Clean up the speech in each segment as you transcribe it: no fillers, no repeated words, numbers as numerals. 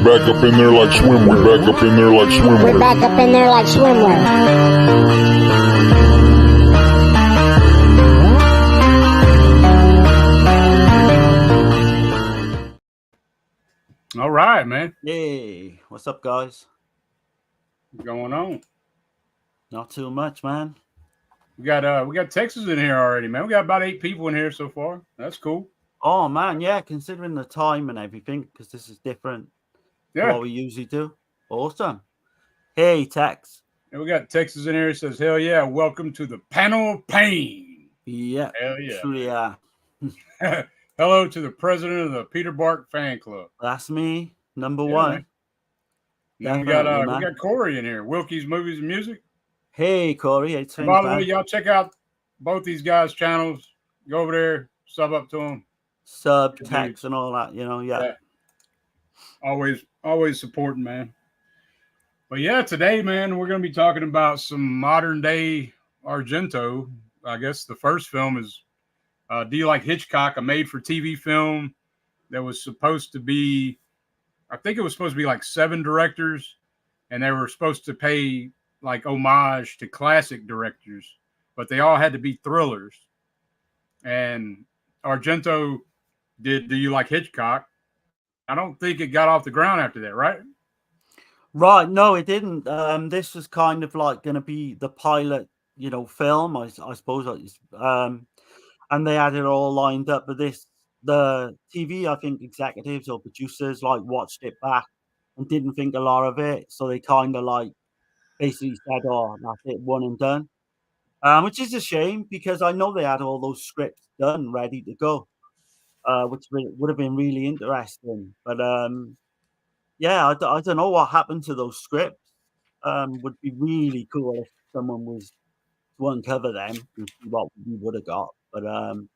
back up in there like swimwear. Back up in there like swimwear. We're back up in there like swimwear. All right, man. Hey, what's up, guys? What's going on? Not too much, man. We got Texas in here already, man. We got about 8 people in here so far. That's cool. Oh man, yeah, considering the time and everything, because this is different to Yeah. what we usually do. Awesome. Hey, Tex. And we got Texas in here. It says, hell yeah, welcome to the panel of pain. Yeah. Hell yeah. Truly, yeah. Hello to the president of the Peter Bark fan club. That's me, number Yeah, one. man. And we Definitely, man. got Corey in here. Wilkie's Movies and Music. Hey, Corey. Hey, And by the way, y'all check out both these guys' channels. Go over there, sub up to them. Sub, Good text, dudes. and all that, you know, yeah. Always supporting, man. But yeah, today, man, we're going to be talking about some modern day Argento. I guess the first film is Do You Like Hitchcock, a made-for-TV film that was supposed to be, I think it was supposed to be like 7 directors, and they were supposed to pay like homage to classic directors, but they all had to be thrillers. And Argento did Do You Like Hitchcock? I don't think it got off the ground after that, right? Right, no, it didn't. This was kind of like going to be the pilot, you know, film, I suppose. And they had it all lined up. But the TV, I think, executives or producers like watched it back and didn't think a lot of it, so they kind of like basically said, "Oh, that's it, one and done," which is a shame because I know they had all those scripts done, ready to go, which would have been really interesting. But yeah, I don't know what happened to those scripts. Would be really cool if someone was to uncover them and see what we would have got. But man,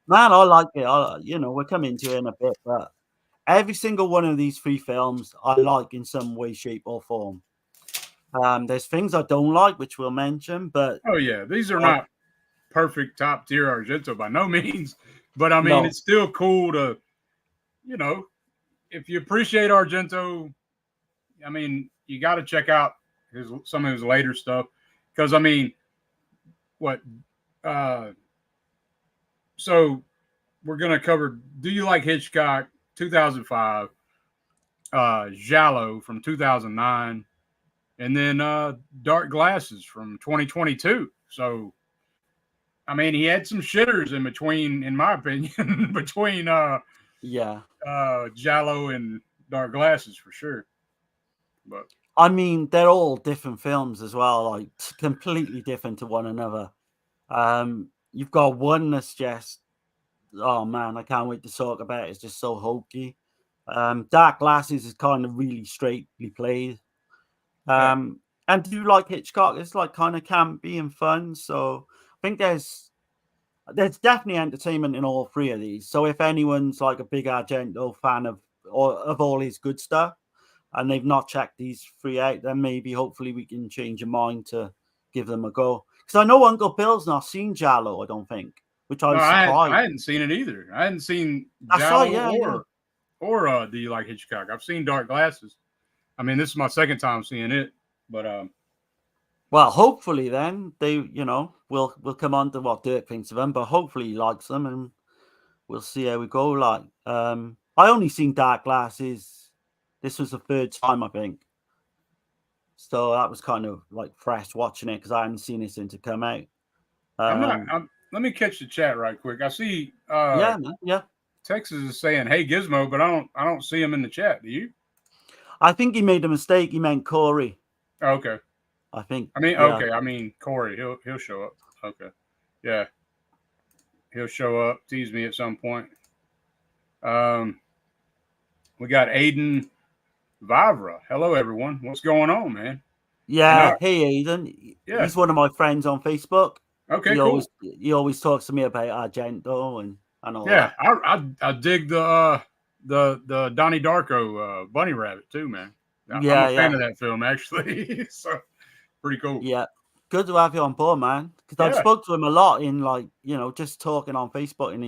I like it. You know, we'll come into it in a bit, but every single one of these 3 films I like in some way, shape, or form. There's things I don't like, which we'll mention, but oh yeah, these are not perfect top tier Argento by no means. But I mean, it's still cool to, you know, if you appreciate Argento, I mean, you got to check out some of his later stuff because I mean, so we're gonna cover Do You Like Hitchcock 2005, Giallo from 2009, and then Dark Glasses from 2022. So I mean, he had some shitters in between, in my opinion, between Giallo and Dark Glasses for sure. But I mean, they're all different films as well, like completely different to one another. You've got one that's just, oh man, I can't wait to talk about it. It's just so hokey. Dark Glasses is kind of really straightly played. And Do You Like Hitchcock? It's like kind of campy and fun. So I think there's definitely entertainment in all 3 of these. So if anyone's like a big Argento fan of all his good stuff, and they've not checked these 3 out, then maybe hopefully we can change your mind to give them a go. Because I know Uncle Bill's not seen Giallo, I don't think, which I was surprised. I hadn't seen it either. I hadn't seen That's Giallo right, or Do You Like Hitchcock? I've seen Dark Glasses. I mean, this is my second time seeing it, but well, hopefully then they, you know, we'll come on to what Dirk thinks of them, but hopefully he likes them, and we'll see how we go. Like, I only seen Dark Glasses. This was the 3rd time, I think. So that was kind of like fresh watching it because I hadn't seen it since it came out. let me catch the chat right quick. I see. Yeah. Texas is saying, "Hey Gizmo," but I don't see him in the chat. Do you? I think he made a mistake. He meant Corey. Oh, okay. I think. Okay. I mean Corey. He'll show up. Okay. Yeah. He'll show up. Tease me at some point. We got Aiden Vavra. Hello, everyone. What's going on, man? Yeah. Hey, Aiden. Yeah. He's one of my friends on Facebook. Okay, cool. He always talks to me about Argento and all that. Yeah, I dig the Donnie Darko Bunny Rabbit too, man. I'm a fan of that film actually. So pretty cool. Yeah. Good to have you on board, man. Because I've spoke to him a lot in like, you know, just talking on Facebook and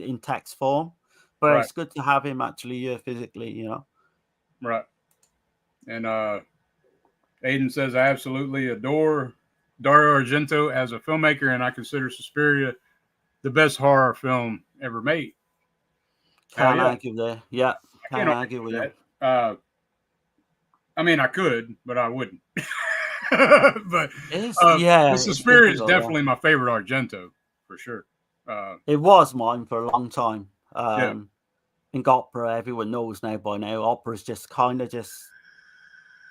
in text form. But It's good to have him actually here physically, you know. Right. And Aiden says, I absolutely adore Dario Argento as a filmmaker, and I consider Suspiria the best horror film ever made. Hell Can't yeah. argue there. Yeah, I can't can't argue with argue you. that. I mean, I could, but I wouldn't. But It's the it's Suspiria is difficult. Yeah. definitely my favorite Argento, for sure. It was mine for a long time. Yeah. I think opera, everyone knows now by now. Opera's just kind of just.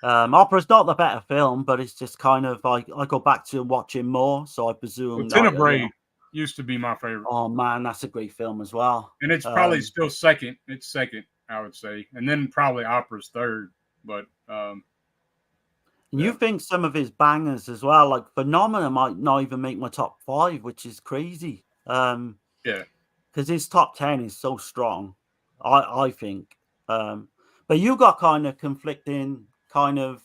Opera's not the better film, but it's just kind of I go back to watching more, so I presume. Well, Like, Tenebrae used to be my favorite. Oh man, that's a great film as well. And it's probably still second. It's second, I would say. And then probably Opera's third. But and you think some of his bangers as well, like Phenomena might not even make my top 5, which is crazy. Yeah. Because his top 10 is so strong, I think. But you got kind of conflicting kind of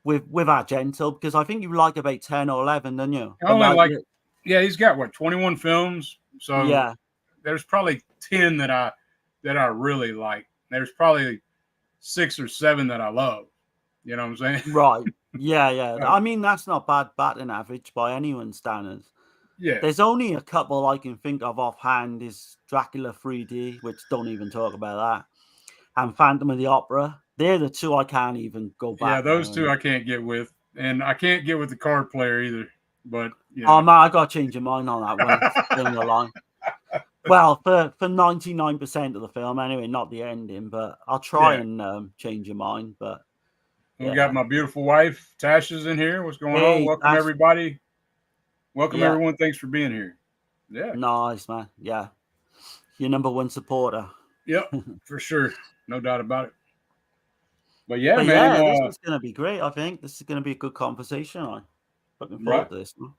with Argento, because I think you like about 10 or 11, don't you? I only like, yeah, he's got what, 21 films. So yeah, there's probably 10 that I really like. There's probably 6 or 7 that I love. You know what I'm saying? right. Yeah. I mean, that's not bad batting average by anyone's standards. Yeah. There's only a couple I can think of offhand is Dracula 3D, which don't even talk about that, and Phantom of the Opera. They're the two I can't even go back. Yeah, those two I can't get with. And I can't get with the card player either. But yeah. Oh man, I got to change your mind on that one. In the line. Well, for 99% of the film anyway, not the ending, but I'll try and change your mind. But we got my beautiful wife, Tasha's in here. What's going on? Welcome, everybody. Welcome, everyone. Thanks for being here. Yeah. Nice, man. Yeah. Your number one supporter. Yep, for sure. No doubt about it. But yeah, man. Yeah, this is going to be great, I think. This is going to be a good conversation. I'm looking forward to this. Man.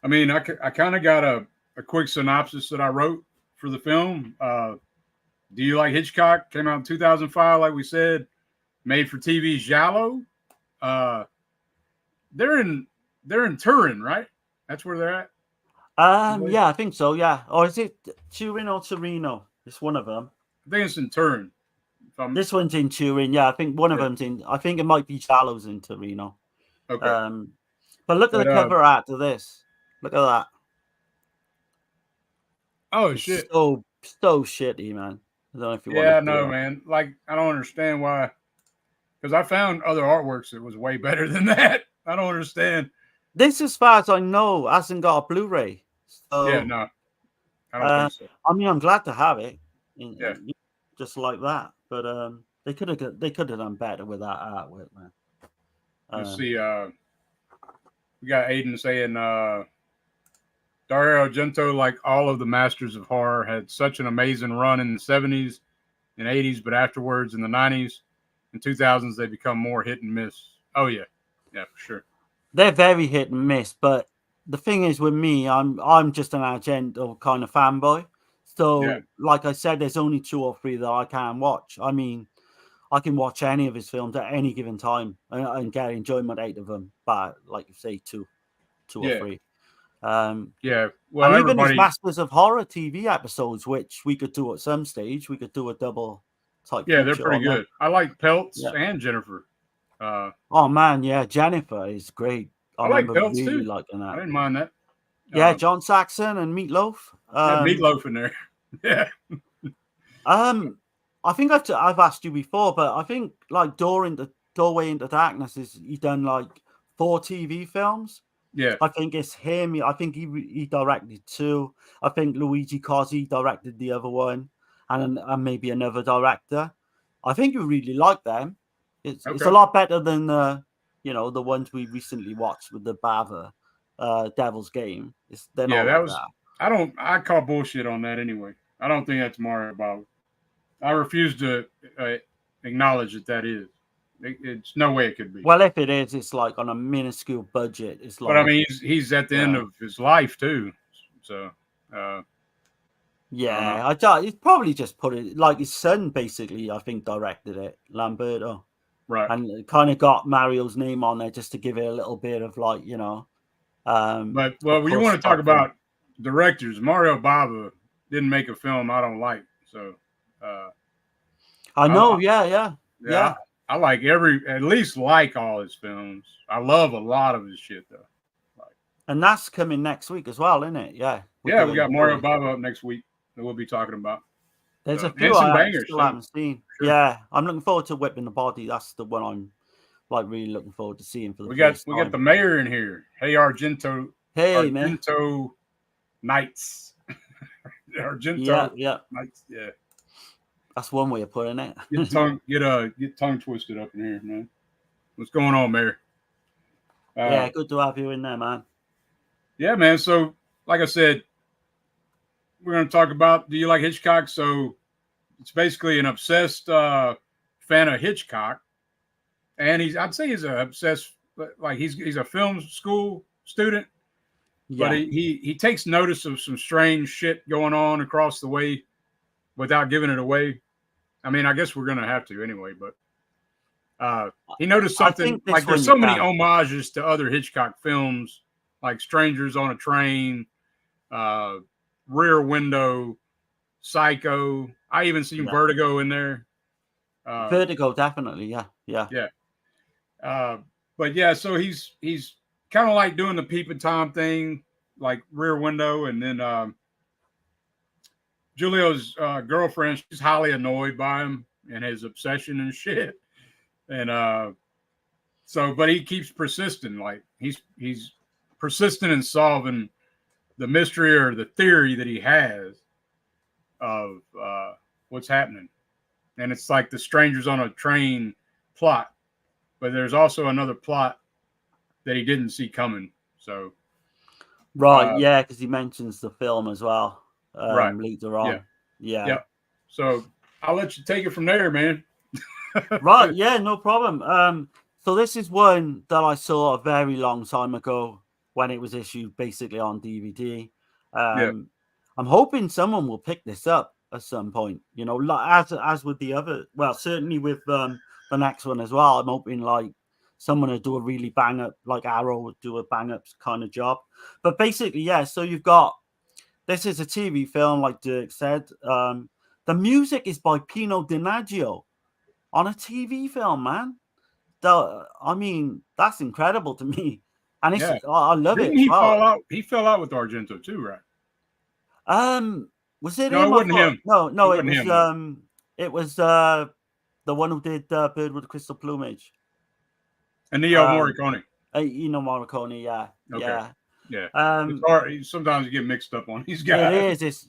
I mean, I kind of got a quick synopsis that I wrote for the film. Do You Like Hitchcock? Came out in 2005, like we said. Made for TV Giallo. They're in Turin, right? That's where they're at. Yeah, I think so. Yeah, or is it Turin or Torino? It's one of them. I think it's in Turin. This one's in Turin. Yeah, I think one of them's in. I think it might be Giallo's in Torino. Okay. But look at the cover art of this. Look at that. Oh shit! So shitty, man. I don't know if you want. Yeah, no, man. Like, I don't understand why. Because I found other artworks that was way better than that. I don't understand. This, as far as I know, hasn't got a Blu-ray. So, yeah, no. I don't think so. I mean, I'm glad to have it. Just like that. But they could have done better with that artwork, man. Let's see. We got Aiden saying Dario Argento, like all of the masters of horror, had such an amazing run in the 70s and 80s, but afterwards in the 90s and 2000s, they become more hit and miss. Oh, yeah. Yeah, for sure. They're very hit and miss, but the thing is with me, I'm just an Argento kind of fanboy. So, like I said, there's only 2 or 3 that I can watch. I mean, I can watch any of his films at any given time and get enjoyment out of them. But like you say, two or 3. Well, and even his Masters of Horror TV episodes, which we could do at some stage, we could do a double type. Yeah, they're pretty good. I like Peltz and Jennifer. Oh man, yeah, Jennifer is great. I like Peltz really too. Liking that. I didn't mind that. Yeah, John Saxon and Meatloaf. Meatloaf in there. Yeah. I think I've asked you before, but I think like Doorway into Darkness he's done like 4 TV films. Yeah. I think it's him. I think he directed 2. I think Luigi Cozzi directed the other one, and maybe another director. I think you really like them. It's a lot better than the ones we recently watched with the Bava Devil's Game. They're not like that. I call bullshit on that anyway. I don't think that's Mario Bava. I refuse to acknowledge that is. It's no way it could be. Well, if it is, it's like on a minuscule budget. It's like, but I mean, he's at the end of his life too. So, I thought he's probably just put it like his son, basically. I think directed it, Lamberto, right, and kind of got Mario's name on there just to give it a little bit of like, But when you want to talk about directors, Mario Bava didn't make a film I don't like. So, I know, yeah. I like at least like all his films. I love a lot of his shit though. And that's coming next week as well, isn't it? Yeah. We got Mario Bava up next week that we'll be talking about. There's a And few some I bangers still too. haven't seen. Sure. Yeah, I'm looking forward to Whipping the Body. That's the one I'm like really looking forward to seeing for the We first got time. the mayor in here. Hey Argento. Hey man. Argento Knights. Argento Knights. Yeah. That's one way of putting it. Get tongue twisted up in here, man. What's going on, Mayor? Yeah, good to have you in there, man. Yeah, man. So, like I said, we're going to talk about Do You Like Hitchcock? So, it's basically an obsessed fan of Hitchcock, and I'd say he's a obsessed, like he's a film school student, but he takes notice of some strange shit going on across the way without giving it away. I mean, I guess we're going to have to anyway, but he noticed something like there's so many homages to other Hitchcock films, like Strangers on a Train, Rear Window, Psycho. I even seen Vertigo in there. Vertigo, definitely, yeah. But yeah, so he's kind of like doing the Peeping Tom thing, like Rear Window, and then Julio's girlfriend, she's highly annoyed by him and his obsession and shit. And but he keeps persisting, like he's persistent in solving the mystery or the theory that he has of what's happening. And it's like the Strangers on a Train plot, but there's also another plot that he didn't see coming. So, yeah, because he mentions the film as well. Later on. Yeah. So I'll let you take it from there, man. Right, yeah, no problem. So this is one that I saw a very long time ago when it was issued basically on DVD. I'm hoping someone will pick this up at some point, you know, as with the other, well, certainly with the next one as well. I'm hoping like someone will do a really bang up, like Arrow would do a bang up kind of job. But basically, yeah, so you've got, this is a TV film, like Dirk said. The music is by Pino Donaggio on a TV film, man. I mean, that's incredible to me. And it's, I love it. He fell out with Argento too, right? Was it him? No, it wasn't him. No, it was the one who did Bird with the Crystal Plumage. Ennio Morricone. Ennio Morricone, yeah. Okay. Yeah. It's hard. Sometimes you get mixed up on these guys. It is.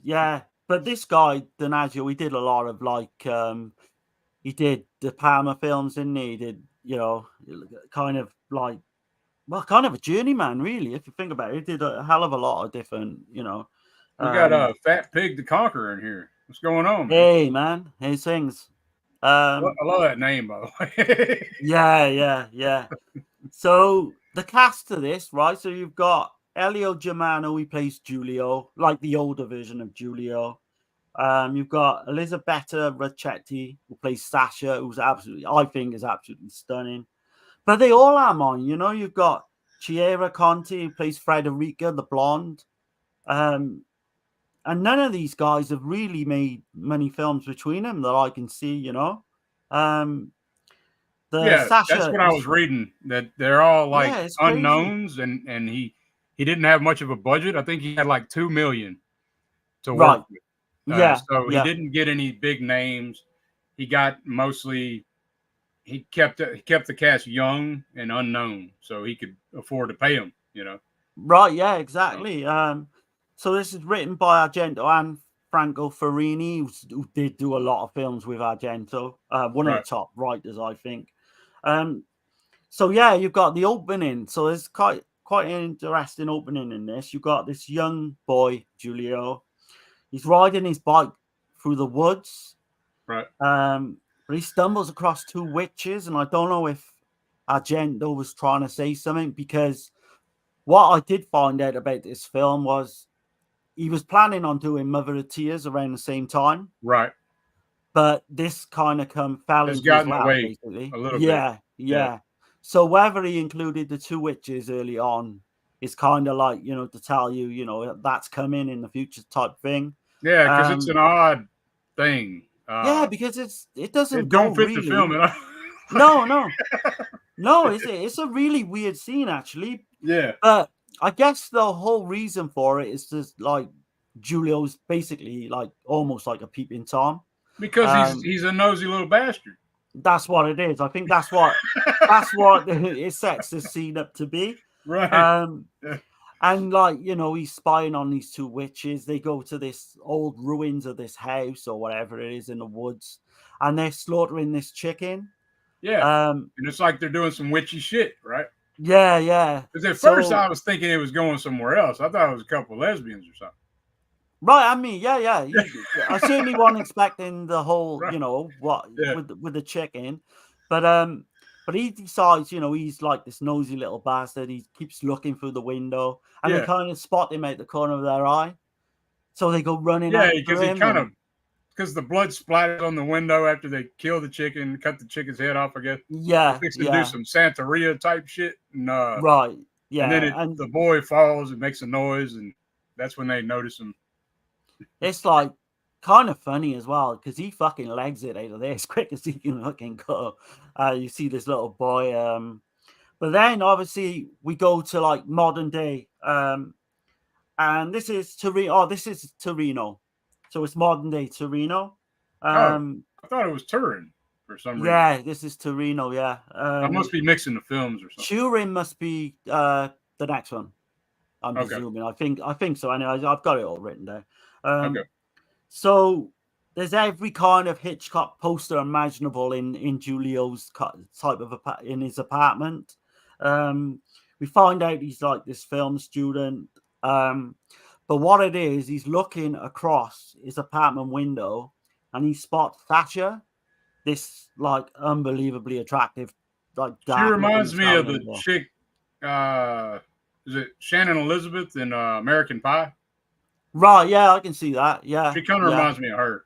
But this guy, Donaggio, he did a lot of like, he did the Palmer films, didn't he? He did, you know, kind of like, well, kind of a journeyman, really, if you think about it. He did a hell of a lot of different, you know. We got Fat Pig the Conqueror in here. What's going on, man? Hey, man. Hey, sings. I love that name, by the way. Yeah. So the cast of this, right? So you've got Elio Germano, he plays Giulio, like the older version of Giulio. You've got Elisabetta Ricchetti, who plays Sasha, who's I think is absolutely stunning. But they all are mine, you know. You've got Chiara Conti, who plays Frederica, the blonde. And none of these guys have really made many films between them that I can see, you know. Sasha, that's what I was reading, that they're all like unknowns, and he didn't have much of a budget. I think he had like $2 million to work with. So he didn't get any big names. He got mostly, he kept the cast young and unknown, so he could afford to pay them, you know. Right, yeah, exactly. So this is written by Argento and Franco Ferrini, who did do a lot of films with Argento. One of the top writers, I think. So yeah, you've got the opening. So there's quite an interesting opening in this. You've got this young boy, Giulio. He's riding his bike through the woods. Right. But he stumbles across two witches, and I don't know if Argento was trying to say something, because what I did find out about this film was he was planning on doing Mother of Tears around the same time. Right. But this kind of fell into his lap, basically. A little bit. Yeah. So whether he included the two witches early on is kind of like, you know, to tell you, you know, that's coming in the future type thing. Yeah, because it's an odd thing. Because it doesn't don't fit really the film at all. No, it's a really weird scene actually. Yeah. But I guess the whole reason for it is just like Julio's basically like almost like a peeping Tom. Because he's a nosy little bastard. That's what it is. I think that's what it sets the scene up to be. Right. And like, he's spying on these two witches. They go to this old ruins of this house or whatever it is in the woods, and they're slaughtering this chicken. Yeah. And it's like they're doing some witchy shit, right? Yeah. Because at first I was thinking it was going somewhere else. I thought it was a couple of lesbians or something. Right, I mean, yeah. I certainly wasn't expecting the whole, Right. with the chicken, but he decides, he's like this nosy little bastard. He keeps looking through the window, and they kind of spot him at the corner of their eye, so they go running after him. Because the blood splatters on the window after they kill the chicken, cut the chicken's head off, I guess. Yeah, they do some Santeria type shit, and right, yeah, and then the boy falls and makes a noise, and that's when they notice him. It's like kind of funny as well because he fucking legs it out of there as quick as he can fucking go. You see this little boy, but then obviously we go to like modern day, and this is Torino. Oh, this is Torino, so it's modern day Torino. I thought it was Turin for some reason. Yeah, this is Torino. Yeah, I must be mixing the films or something. Turin must be the next one. I'm presuming. I think so. Anyway, I've got it all written down. So there's every kind of Hitchcock poster imaginable in Julio's type of in his apartment. We find out he's like this film student, but what it is, he's looking across his apartment window and he spots Thatcher, this like unbelievably attractive, like she reminds me of the chick. Is it Shannon Elizabeth in American Pie? Right, yeah, I can see that. Yeah. She kind of reminds me of her,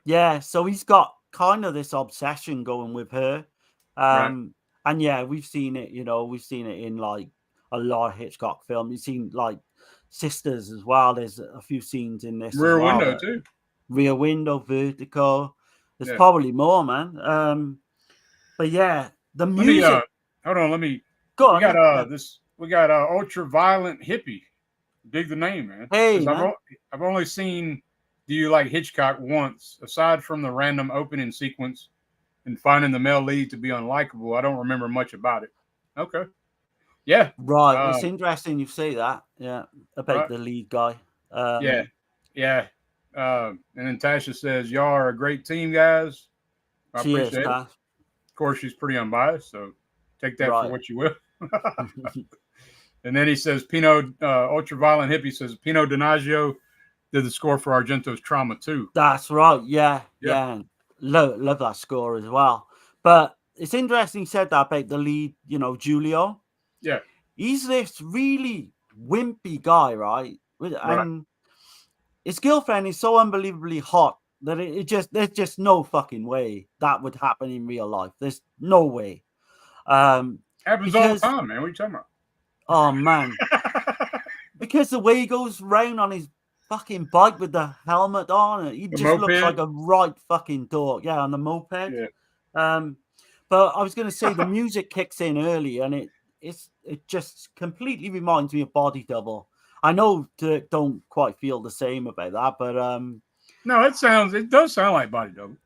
Yeah, so he's got kind of this obsession going with her. Right. And yeah, we've seen it, we've seen it in like a lot of Hitchcock films. You've seen like Sisters as well. There's a few scenes in this. Rear Window too. Rear Window, Vertigo. There's probably more, man. But yeah, the music. Hold on, let me go on. We got Ultraviolet Hippie. Dig the name, man. Hey, man. I've only seen Do You Like Hitchcock once. Aside from the random opening sequence and finding the male lead to be unlikable, I don't remember much about it. Okay. Yeah. Right. It's interesting you say that. Yeah. About the lead guy. Yeah. And then Tasha says, y'all are a great team, guys. I appreciate it. Of course, she's pretty unbiased, so take that for what you will. And then he says, Ultraviolet Hippie says, Pino Donaggio did the score for Argento's Trauma too. That's right. Yeah. Love that score as well. But it's interesting you said that about the lead, Julio. Yeah. He's this really wimpy guy, right? And his girlfriend is so unbelievably hot that there's just no fucking way that would happen in real life. There's no way. Happens all the time, man. What are you talking about? Oh man. Because the way he goes round on his fucking bike with the helmet on, he just looks like a right fucking dork. Yeah, on the moped. Yeah. But I was gonna say the music kicks in early and it just completely reminds me of Body Double. I know Dirk don't quite feel the same about that, but no, it does sound like Body Double.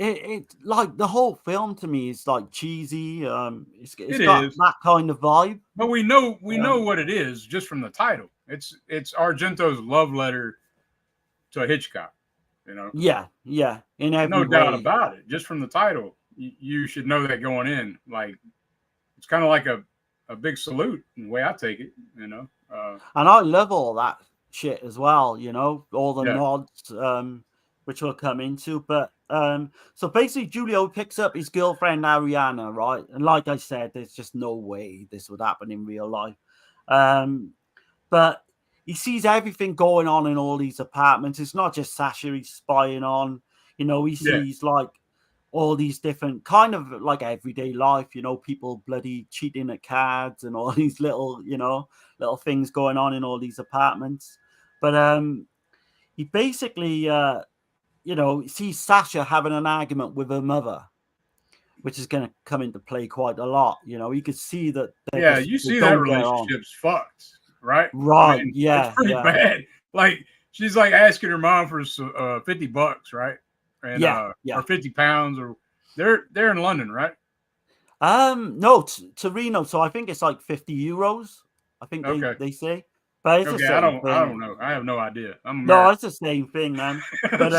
It like the whole film to me is like cheesy. It's got that kind of vibe. But we know what it is just from the title. It's Argento's love letter to Hitchcock. Yeah. In every no doubt about it. Just from the title, you should know that going in. Like it's kind of like a big salute in the way I take it. And I love all that shit as well. All the nods, which we'll come into, but. So basically Julio picks up his girlfriend Ariana, right? And like I said, there's just no way this would happen in real life. But he sees everything going on in all these apartments. It's not just Sasha he's spying on. He sees like all these different kind of like everyday life, people bloody cheating at cards and all these little things going on in all these apartments. But he basically sees Sasha having an argument with her mother. which is going to come into play quite a lot. You know, you could see that Yeah, you see that relationship's fucked, right? Right. I mean, Yeah. it's pretty bad. Like she's like asking her mom for $50, right? And or 50 pounds, or they're in London, right? No, to Reno. So I think it's like 50 euros. I think they say. But it's the same thing. I don't know. I have no idea. I'm American. No, it's the same thing, man. But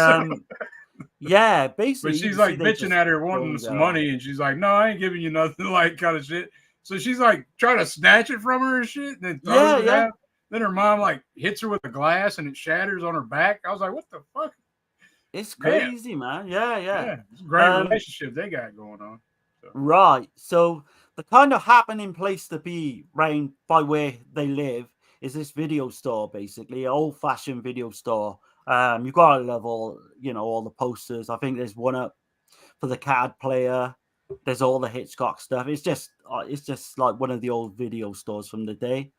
yeah, basically. But she's like bitching at her wanting some money, and she's like, "No, I ain't giving you nothing," like kind of shit. So she's like trying to snatch it from her and shit, and then throws it out. Then her mom like hits her with a glass, and it shatters on her back. I was like, "What the fuck?" It's crazy, man. Yeah. It's a great relationship they got going on. So. Right. So the kind of happening place to be round by where they live is this video store, basically, an old-fashioned video store. You've got to love all the posters. I think there's one up for the CAD player. There's all the Hitchcock stuff. It's just like one of the old video stores from the day.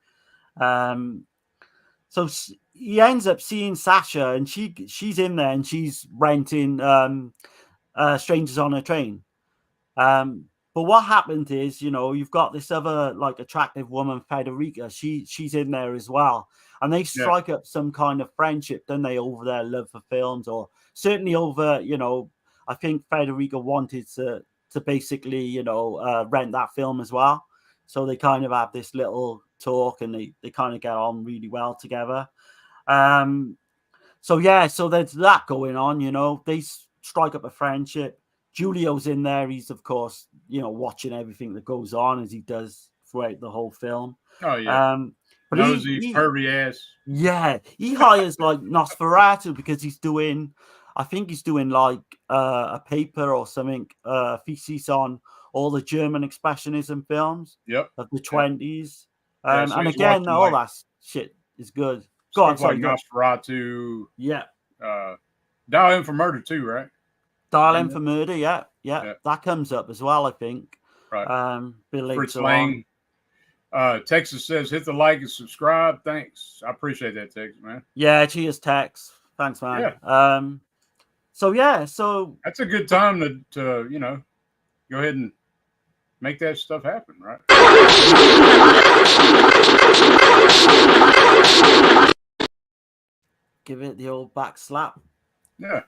So he ends up seeing Sasha, and she's in there, and she's renting Strangers on a Train. But what happened is, you've got this other like attractive woman, Federica. She's in there as well, and they strike up some kind of friendship, don't they, over their love for films, or certainly over, I think Federica wanted to basically, rent that film as well. So they kind of have this little talk, and they kind of get on really well together. So there's that going on. They strike up a friendship. Giulio's in there. He's, of course, watching everything that goes on, as he does throughout the whole film. Oh, yeah. But nosy, pervy ass. Yeah. He hires, like, Nosferatu because he's doing like a paper or something, thesis on all the German expressionism films of the 20s. And again, all that shit is good. Go on, sorry. Nosferatu. Yeah. Dial In for Murder, too, right? Dial In for Murder, yeah. That comes up as well, I think. Right. Fritz Lang. Texas says, hit the like and subscribe. Thanks. I appreciate that, Texas, man. Yeah, cheers, Tex. Thanks, man. Yeah. So that's a good time to go ahead and make that stuff happen, right? Give it the old back slap. Yeah.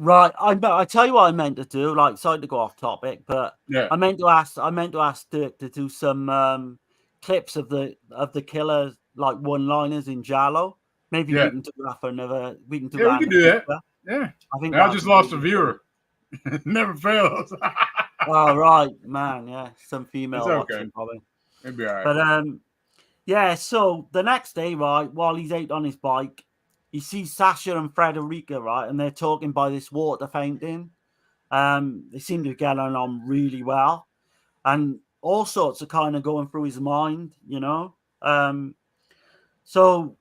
Right, I tell you what I meant to do. Like, sorry to go off topic, but I meant to ask Dirk to do some clips of the killer, like one-liners in Giallo. Maybe we can do that for another. We can do that. We can do that. Yeah, I think I just lost a viewer. Never fails. Oh right, man. Yeah, some female watching probably. Maybe all right. But So the next day, right, while he's out on his bike, he sees Sasha and Frederica, right, and they're talking by this water fountain. They seem to be getting on really well, and all sorts of kind of going through his mind, So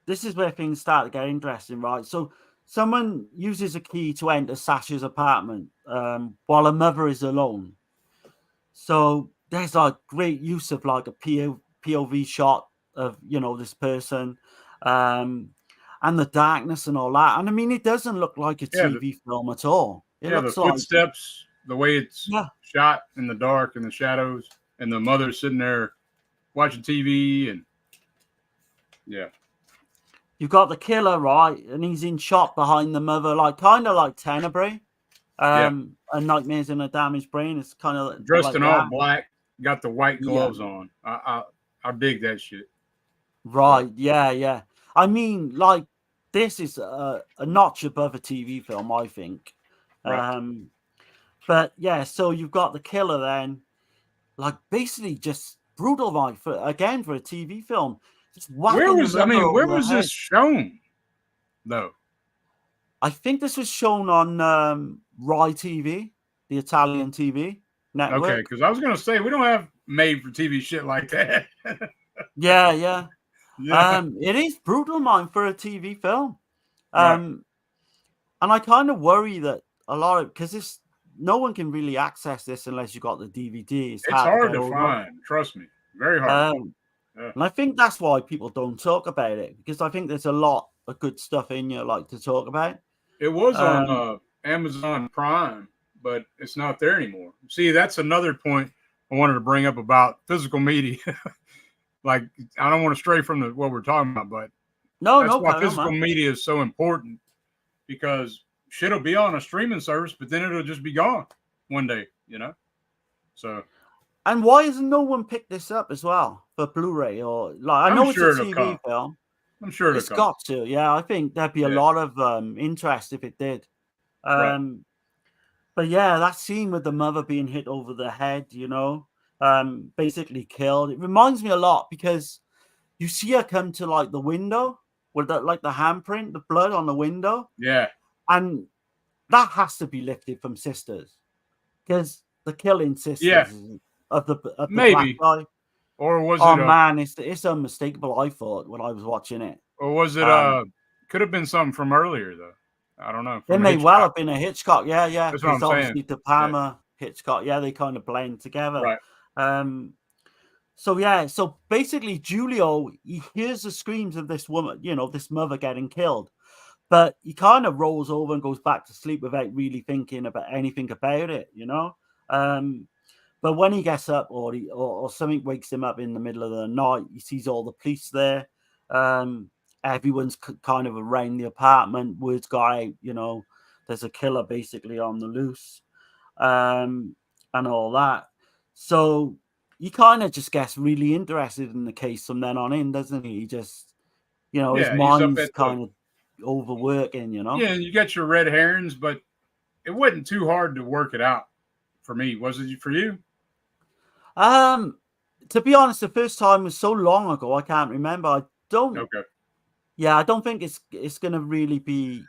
this is where things start to get interesting, right? So someone uses a key to enter Sasha's apartment while her mother is alone. So there's like great use of like a POV shot of this person. And the darkness and all that. And I mean, it doesn't look like a TV film at all. It looks the footsteps, the way it's shot in the dark and the shadows, and the mother sitting there watching TV, and you've got the killer, right? And he's in shot behind the mother, like kind of like Tenebrae, and Nightmares in a Damaged Brain. It's kind of dressed like in all black, got the white gloves on. I dig that shit. Right? Yeah. I mean, like, this is a notch above a TV film, I think. Right. But so you've got the killer then, like, basically just brutal, like, for a TV film. Where was this shown, though? I think this was shown on Rai TV, the Italian TV network. Okay, because I was gonna say we don't have made for TV shit like that. Yeah. It is brutal, man, for a TV film. And I kind of worry that a lot of, because no one can really access this unless you got the DVD. It's hard to find. Trust me, very hard. And I think that's why people don't talk about it, because I think there's a lot of good stuff in you, like, to talk about. It was on Amazon Prime, but it's not there anymore. See, that's another point I wanted to bring up about physical media. Like, I don't want to stray from what we're talking about, but that's why physical media is so important, because shit'll be on a streaming service, but then it'll just be gone one day, you know? So. And why hasn't no one picked this up as well for Blu-ray? Or, like, I know it's a TV film. I'm sure it's got to. Yeah, I think there'd be a lot of interest if it did. But yeah, that scene with the mother being hit over the head, you know, basically killed. It reminds me a lot, because you see her come to, like, the window with the, like, the handprint, the blood on the window. Yeah. And that has to be lifted from Sisters, because the killing Sisters. Yeah. Of the maybe black guy. Or was it man, it's unmistakable, I thought, when I was watching it. Or was it could have been something from earlier, though. I don't know. It may well have been a Hitchcock. Yeah. That's what I'm obviously De Palma, Hitchcock, they kind of blend together. Right. So basically Giulio, he hears the screams of this woman, you know, this mother getting killed, but he kind of rolls over and goes back to sleep without really thinking about anything about it, you know. But when he gets up, or something wakes him up in the middle of the night, he sees all the police there. Everyone's kind of around the apartment. Word's got out, you know, there's a killer basically on the loose, and all that. So he kind of just gets really interested in the case from then on in, doesn't he? He just, you know, his mind's kind of overworking, you know. Yeah, and you got your red herrings, but it wasn't too hard to work it out for me. Was it for you? To be honest, the first time was so long ago, I can't remember. I don't think it's gonna really be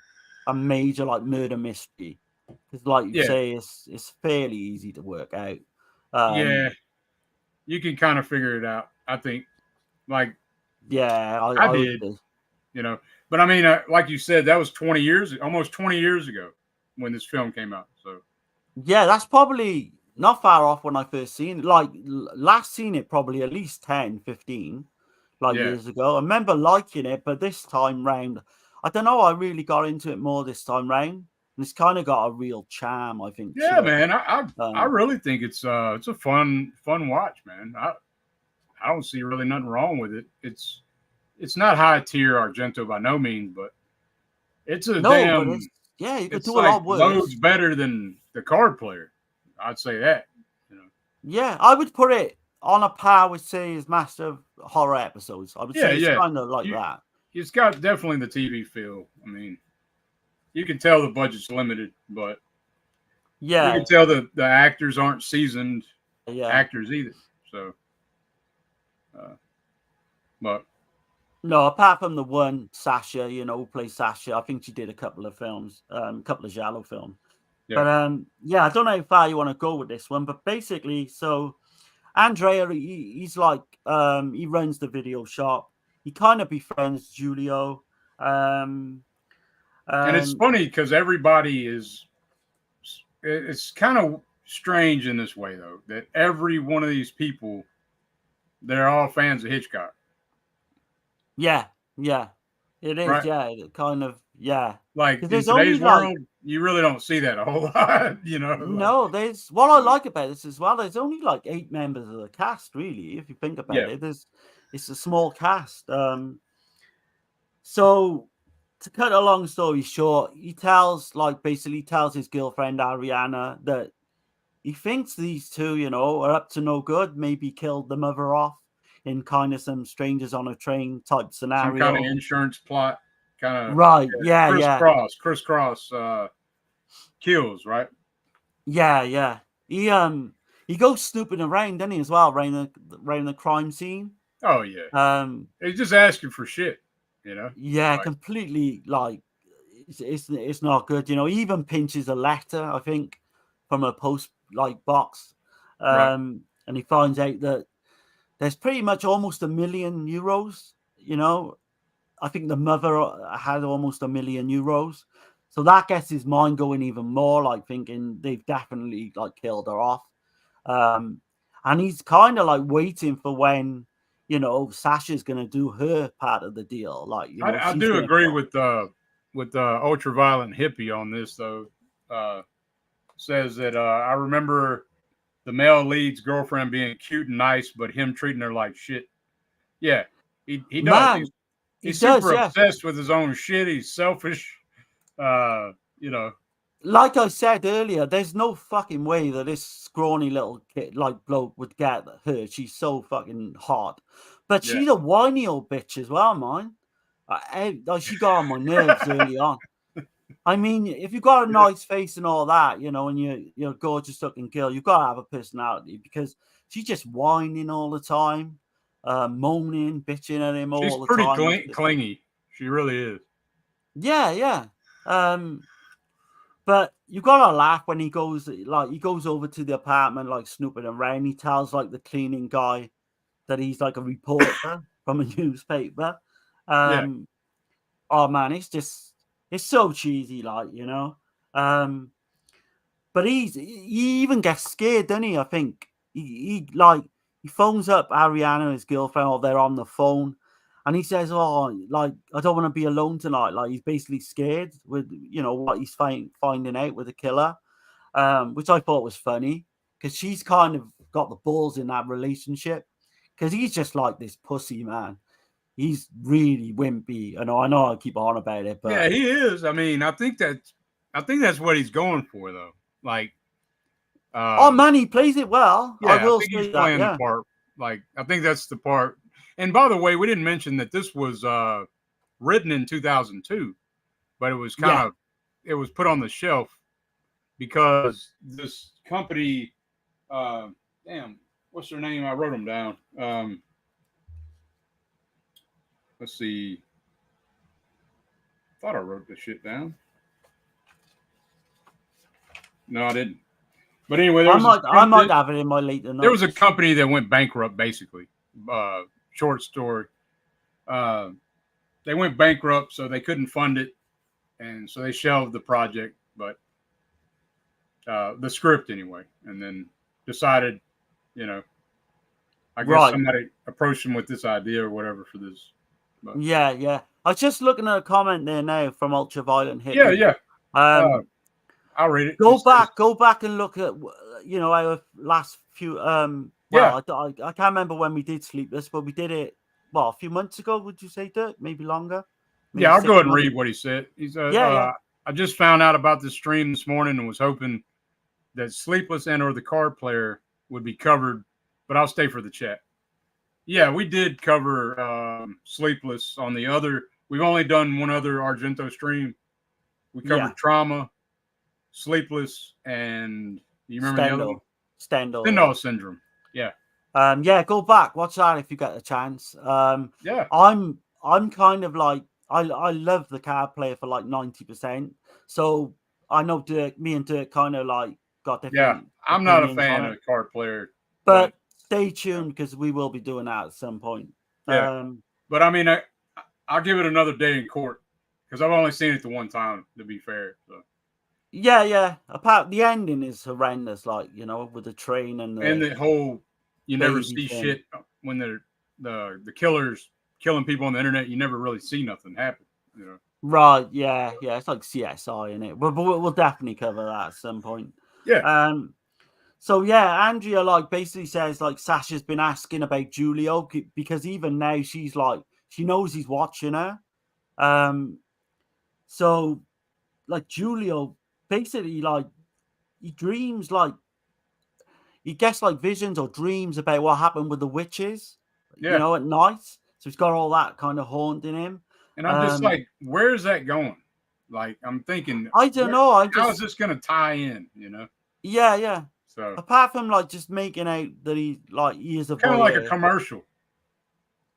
a major, like, murder mystery, because, like you say, it's fairly easy to work out. You can kind of figure it out, I think. Like, I did, you know. But I mean, like you said, that was almost 20 years ago when this film came out. So yeah, that's probably not far off when I first seen it. Like, last seen it probably at least 10, 15 years ago. I remember liking it, but this time round, I don't know, I really got into it more this time round. And it's kind of got a real charm, I think. Yeah, man. I really think it's a fun watch, man. I don't see really nothing wrong with it. It's not high tier Argento by no means, but it's a you could do a lot worse. Loads better than The Card Player. I'd say that. You know. Yeah, I would put it on a par with, say, his Master of Horror episodes. I would say it's kind of like that. It's got definitely the TV feel. I mean, you can tell the budget's limited, but you can tell the actors aren't seasoned actors either. So, but no, apart from the one Sasha, you know, who plays Sasha, I think she did a couple of films, a couple of Giallo films. Yeah. But I don't know how far you want to go with this one, but basically, so Andrea, he's like, he runs the video shop. He kind of befriends Giulio. And it's funny because everybody it's kind of strange in this way, though, that every one of these people, they're all fans of Hitchcock. Yeah. It is, right? Yeah, kind of, yeah. Like, in today's world, you really don't see that a whole lot, you know? No, there's, what I like about this as well, there's only like 8 members of the cast, really, if you think about it. It's a small cast. So, to cut a long story short, he basically tells his girlfriend, Ariana, that he thinks these two, you know, are up to no good, maybe killed the mother off in kind of some strangers on a train type scenario. Some kind of insurance plot. Kind of right, crisscross kills, right? Yeah. He goes snooping around, doesn't he, as well, around the crime scene. Oh yeah. He's just asking for shit, you know. Yeah, like, completely. Like, it's not good, you know. He even pinches a letter, I think, from a post box, right. And he finds out that there's pretty much almost €1 million, you know. I think the mother had almost €1 million. So that gets his mind going even more, like thinking they've definitely killed her off. And he's kind of waiting for when, you know, Sasha's gonna do her part of the deal. Like, you know, I she's do gonna agree go. with ultraviolet hippie on this though. Says that I remember the male lead's girlfriend being cute and nice, but him treating her like shit. Yeah, he does. Man, he He's does, super yeah. obsessed with his own shit. He's selfish. You know. Like I said earlier, there's no fucking way that this scrawny little kid, like bloke, would get her. She's so fucking hot, but Yeah. she's a whiny old bitch as well, man. Like, she got on my nerves early on. I mean, if you've got a nice face and all that, you know, and you're a gorgeous looking girl, you've got to have a personality, because she's just whining all the time, moaning, bitching at him She's all the pretty time. clingy. She really is. Yeah, yeah. But you gotta laugh when he goes over to the apartment, like snooping around. He tells like the cleaning guy that he's like a reporter from a newspaper. Yeah. Oh man, it's so cheesy, like, you know. But he even gets scared, doesn't he? I think he phones up Ariana, his girlfriend, or they're on the phone, and he says, "Oh, like, I don't want to be alone tonight." Like, he's basically scared with, you know, what he's finding out with the killer, which I thought was funny, because she's kind of got the balls in that relationship, because he's just like this pussy, man. He's really wimpy. I know I keep on about it, but Yeah, he is. I mean, I think that's what he's going for though. Like, oh man, he plays it well. I yeah, I will think say he's that. playing the Yeah, part. Like, I think that's the part. And by the way, we didn't mention that this was written in 2002, but it was yeah. it was put on the shelf because this company, damn, what's their name? I wrote them down. Let's see. Thought I wrote this shit down. No, I didn't. But anyway, I might have it in my later there was notes. a company that went bankrupt, basically. Short story. Uh, they went bankrupt, so they couldn't fund it, and so they shelved the project. But the script anyway, and then decided, you know, I guess Right. somebody approached them with this idea or whatever for this. But Yeah, yeah. I was just looking at a comment there now from Ultraviolet yeah, Hippie. yeah. I'll read it. It says, Go back and look at, you know, our last few. yeah, Well, I can't remember when we did Sleepless, but we did it. Well, a few months ago. Would you say, Dirk? Maybe longer. Maybe yeah. I'll go 6 ahead and months. read what he said. He said, Yeah, yeah. I just found out about this stream this morning and was hoping that Sleepless and or the Card Player would be covered, but I'll stay for the chat. Yeah, we did cover Sleepless on the other. We've only done one other Argento stream. We covered Yeah. Trauma, Sleepless, and you remember the other one? Stendhal. Stendhal Syndrome. Yeah. Yeah, go back, watch that if you get a chance. Yeah. I'm kind of like, I love the Card Player for like 90%. So I know me and Dirk kind of like got Yeah. different I'm not a opinions fan on of it. the Card Player. But stay tuned, because we will be doing that at some point. Yeah. But I mean, I'll give it another day in court because I've only seen it the one time, to be fair. So. Yeah. Apart, the ending is horrendous, like, you know, with the train and the whole, you never see thing. shit when the killers killing people on the internet. You never really see nothing happen. You know. Right? Yeah. It's like CSI in it, but we'll definitely cover that at some point. Yeah. So yeah, Andrea like basically says like Sasha's been asking about Giulio, because even now she's like, she knows he's watching her. So like Giulio basically, like, he dreams, like he gets like visions or dreams about what happened with the witches, Yeah. you know, at night. So he's got all that kind of haunting him. And I'm just like, where is that going? Like, I'm thinking, I don't know. How is this going to tie in? You know? Yeah. So apart from like just making out that he is a kind of like a commercial.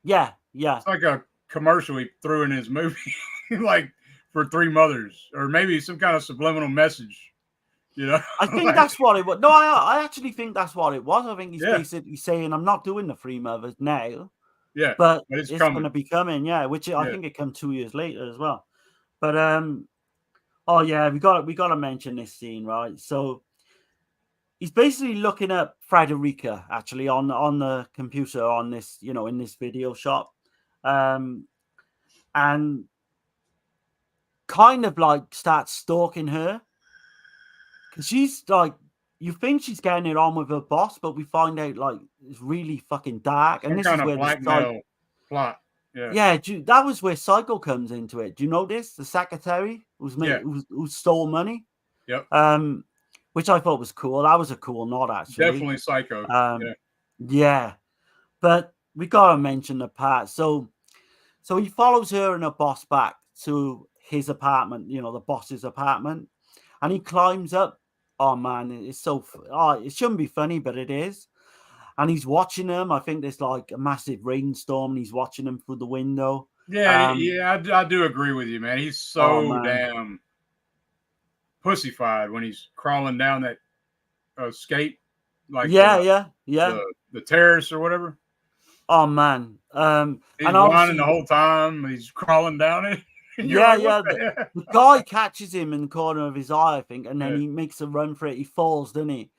Yeah. It's like a commercial he threw in his movie, like for Three Mothers, or maybe some kind of subliminal message. You know, I think that's what it was. No, I actually think that's what it was. I think he's Yeah. basically saying, I'm not doing the Three Mothers now, yeah, but it's it's coming. going to be coming. Yeah, which I Yeah. think it comes 2 years later as well. But oh yeah, we got to mention this scene, right? So he's basically looking at Frederica actually on the computer on this, in this video shop, and kind of like starts stalking her because she's like, you think she's getting it on with her boss, but we find out like it's really fucking dark, and Some this kind is of where blackmail plot. Yeah. yeah, that was where Psycho comes into it. Do you know this? The secretary Yeah. who stole money. Yep. Which I thought was cool. That was a cool nod, actually. Definitely Psycho. Yeah. Yeah, but we gotta mention the part. So he follows her and her boss back to his apartment. The boss's apartment, and he climbs up. Oh man, it's so. It shouldn't be funny, but it is. And he's watching them. I think there's like a massive rainstorm, and he's watching them through the window. Yeah, I do agree with you, man. He's so damn pussyfied when he's crawling down that skate, like the terrace or whatever. Oh man, he's whining the whole time. He's crawling down it. The guy catches him in the corner of his eye, I think, and then he makes a run for it. He falls, doesn't he?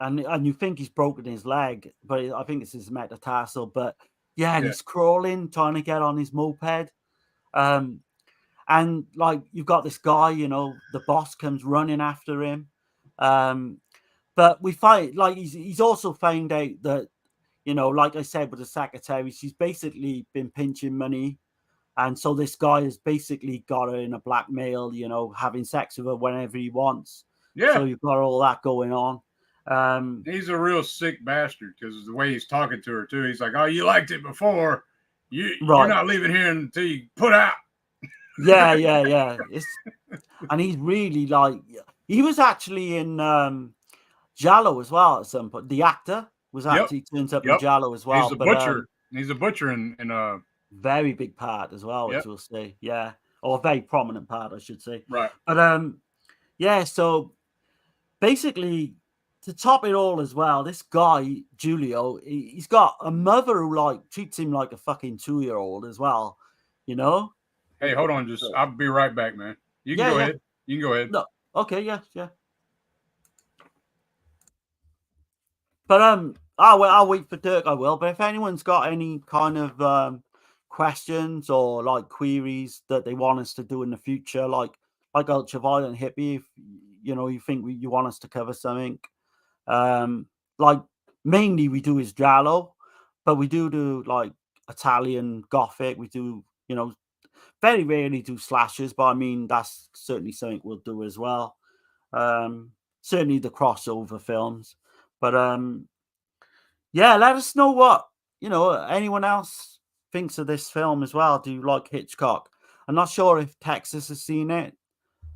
And you think he's broken his leg, but I think it's his metatarsal. But and he's crawling, trying to get on his moped. And like you've got this guy, the boss comes running after him. But we find like he's also found out that, like I said with the secretary, she's basically been pinching money. And so this guy has basically got her in a blackmail, having sex with her whenever he wants. Yeah. So you've got all that going on. He's a real sick bastard because the way he's talking to her too. He's like, "Oh, you liked it before. You're not leaving here until you put out." Yeah. And he's really like, he was actually in Giallo as well at some point. The actor was actually turns up in Giallo as well. He's a butcher. He's a butcher in a very big part as well, as we'll say. Yeah, or a very prominent part, I should say. Right. But so basically, to top it all as well, this guy Giulio, he's got a mother who like treats him like a fucking 2-year-old as well. Hey, hold on, I'll be right back, man. You can go ahead. You can go ahead. No, okay, yeah. But I'll wait for Dirk. I will. But if anyone's got any kind of questions or like queries that they want us to do in the future, like Ultraviolet and Hippie, if you think you want us to cover something, like mainly we do is Giallo, but we do like Italian Gothic. We do very rarely do slashers, but I mean that's certainly something we'll do as well. Certainly the crossover films. But let us know what anyone else thinks of this film as well. Do you like Hitchcock? I'm not sure if Texas has seen it,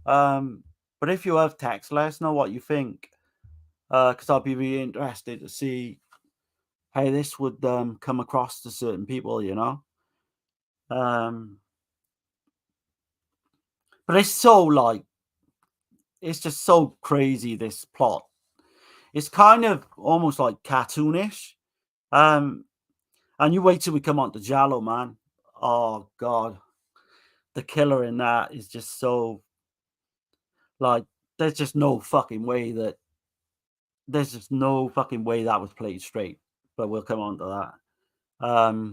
but if you have Tex, let us know what you think, because I'll be really interested to see how this would come across to certain people. But it's so like, it's just so crazy, this plot. It's kind of almost like cartoonish. And you wait till we come on to Giallo, man. Oh God. The killer in that is just so like, there's just no fucking way that was played straight. But we'll come on to that.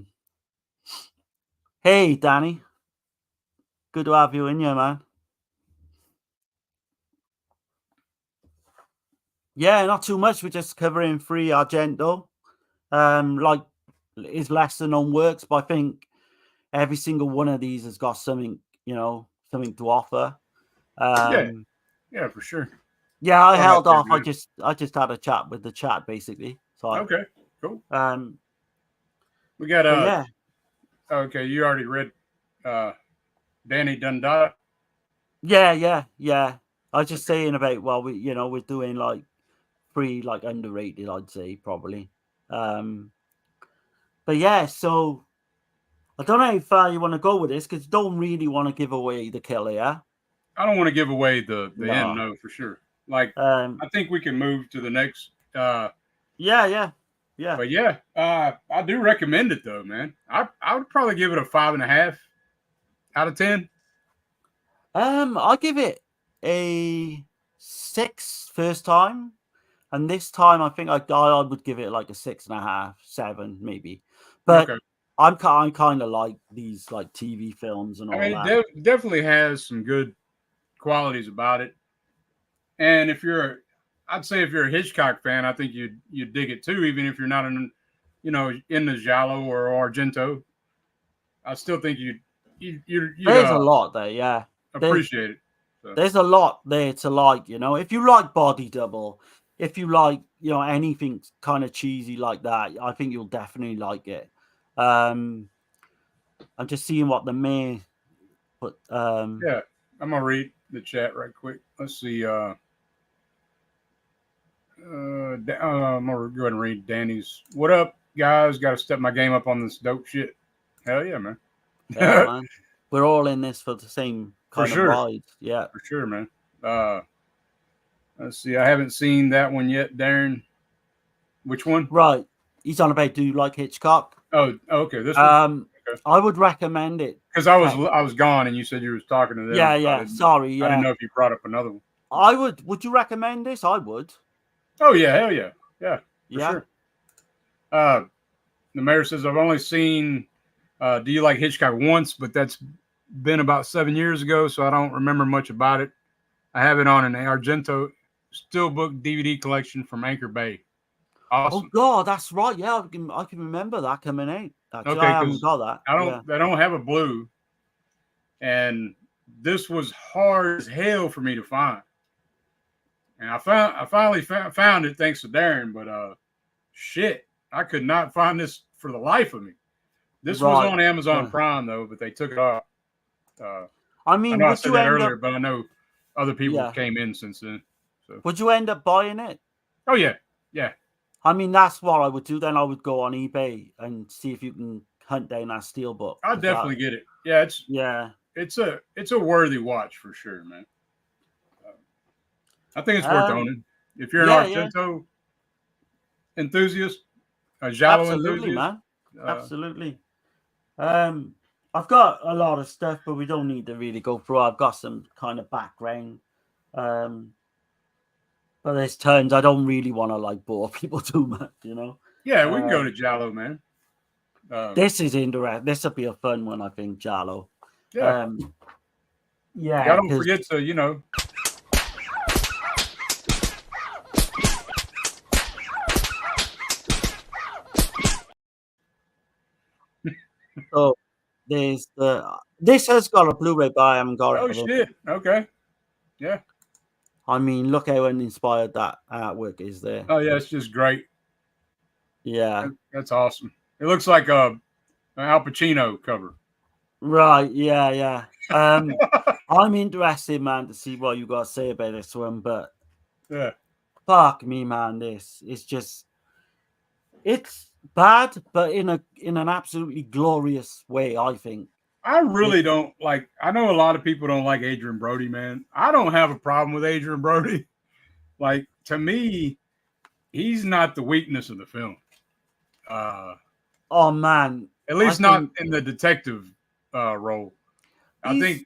Hey Danny. Good to have you in here, man. Yeah, not too much. We're just covering free Argento. Like his lesser known works, but I think every single one of these has got something, something to offer. Yeah, for sure. Yeah, I held off. I just had a chat with the chat basically. So okay, cool. We got Okay, you already read Danny Dundada. Yeah. I was just saying about we're doing like free, like underrated, I'd say probably. But yeah, so I don't know how far you want to go with this because don't really want to give away the killer, yeah? I don't want to give away the end, no, for sure. Like, I think we can move to the next. Yeah. But yeah, I do recommend it though, man. I would probably give it a 5.5 out of 10. I'll give it a 6 first time, and this time I think I would give it like a 6.5, 7 maybe. But Okay. I'm kind of like these like TV films and I all mean, that. it definitely has some good qualities about it. And I'd say if you're a Hitchcock fan, I think you dig it too, even if you're not in the Giallo or Argento. I still think you'd There's a lot there, yeah. appreciate it. So. There's a lot there to like, if you like Body Double, if you like, anything kind of cheesy like that, I think you'll definitely like it. I'm just seeing what the main, but Yeah, I'm gonna read the chat right quick. Let's see. I'm gonna go ahead and read Danny's. What up, guys? Got to step my game up on this dope shit. Hell yeah, man. yeah, man, we're all in this for the same For kind of sure. ride. Yeah, For sure, man. Let's see. I haven't seen that one yet, Darren. Which one? right. He's on about Do You Like Hitchcock? Oh, okay. This one. Okay. I would recommend it Because I was gone, and you said you was talking to them. Yeah. Sorry, yeah. I didn't know if you brought up another one. I would. Would you recommend this? I would. Oh yeah, hell yeah, yeah, for Yeah. sure. The mayor says I've only seen Do You Like Hitchcock once, but that's been about 7 years ago, so I don't remember much about it. I have it on an Argento Steelbook DVD collection from Anchor Bay. Awesome. Oh God, that's right. Yeah, I can remember that coming out. Actually, Okay, I haven't got that. They don't have a blue, and this was hard as hell for me to find. And I finally found it thanks to Darren, but shit, I could not find this for the life of me. This was on Amazon Prime though, but they took it off. I mean, I know I would said you that end earlier, up? but I know other people came in since then. So. Would you end up buying it? Oh yeah, yeah. I mean, that's what I would do. Then I would go on eBay and see if you can hunt down that steelbook. I'd definitely get it. Yeah, it's a worthy watch for sure, man. I think it's worth owning if you're an Argento enthusiast, a Giallo absolutely, enthusiast. Man. Absolutely. I've got a lot of stuff, but we don't need to really go through. I've got some kind of background. But there's times I don't really want to like bore people too much, Yeah, we can go to Giallo, man. This is interesting. This will be a fun one, I think, Giallo. Yeah. Yeah. Y'all don't forget to, So there's this has got a Blu-ray, but I haven't got it. Oh shit! Okay. Yeah. I mean, look how uninspired that artwork is there. Oh yeah, it's just great. Yeah, that's awesome. It looks like an Al Pacino cover. Right. Yeah. I'm interested, man, to see what you got to say about this one. But yeah, fuck me, man. This is just it's bad, but in an absolutely glorious way, I think. I really don't like. I know a lot of people don't like Adrian Brody, man. I don't have a problem with Adrian Brody. Like, to me, he's not the weakness of the film. Oh man, at least not in the detective role. I think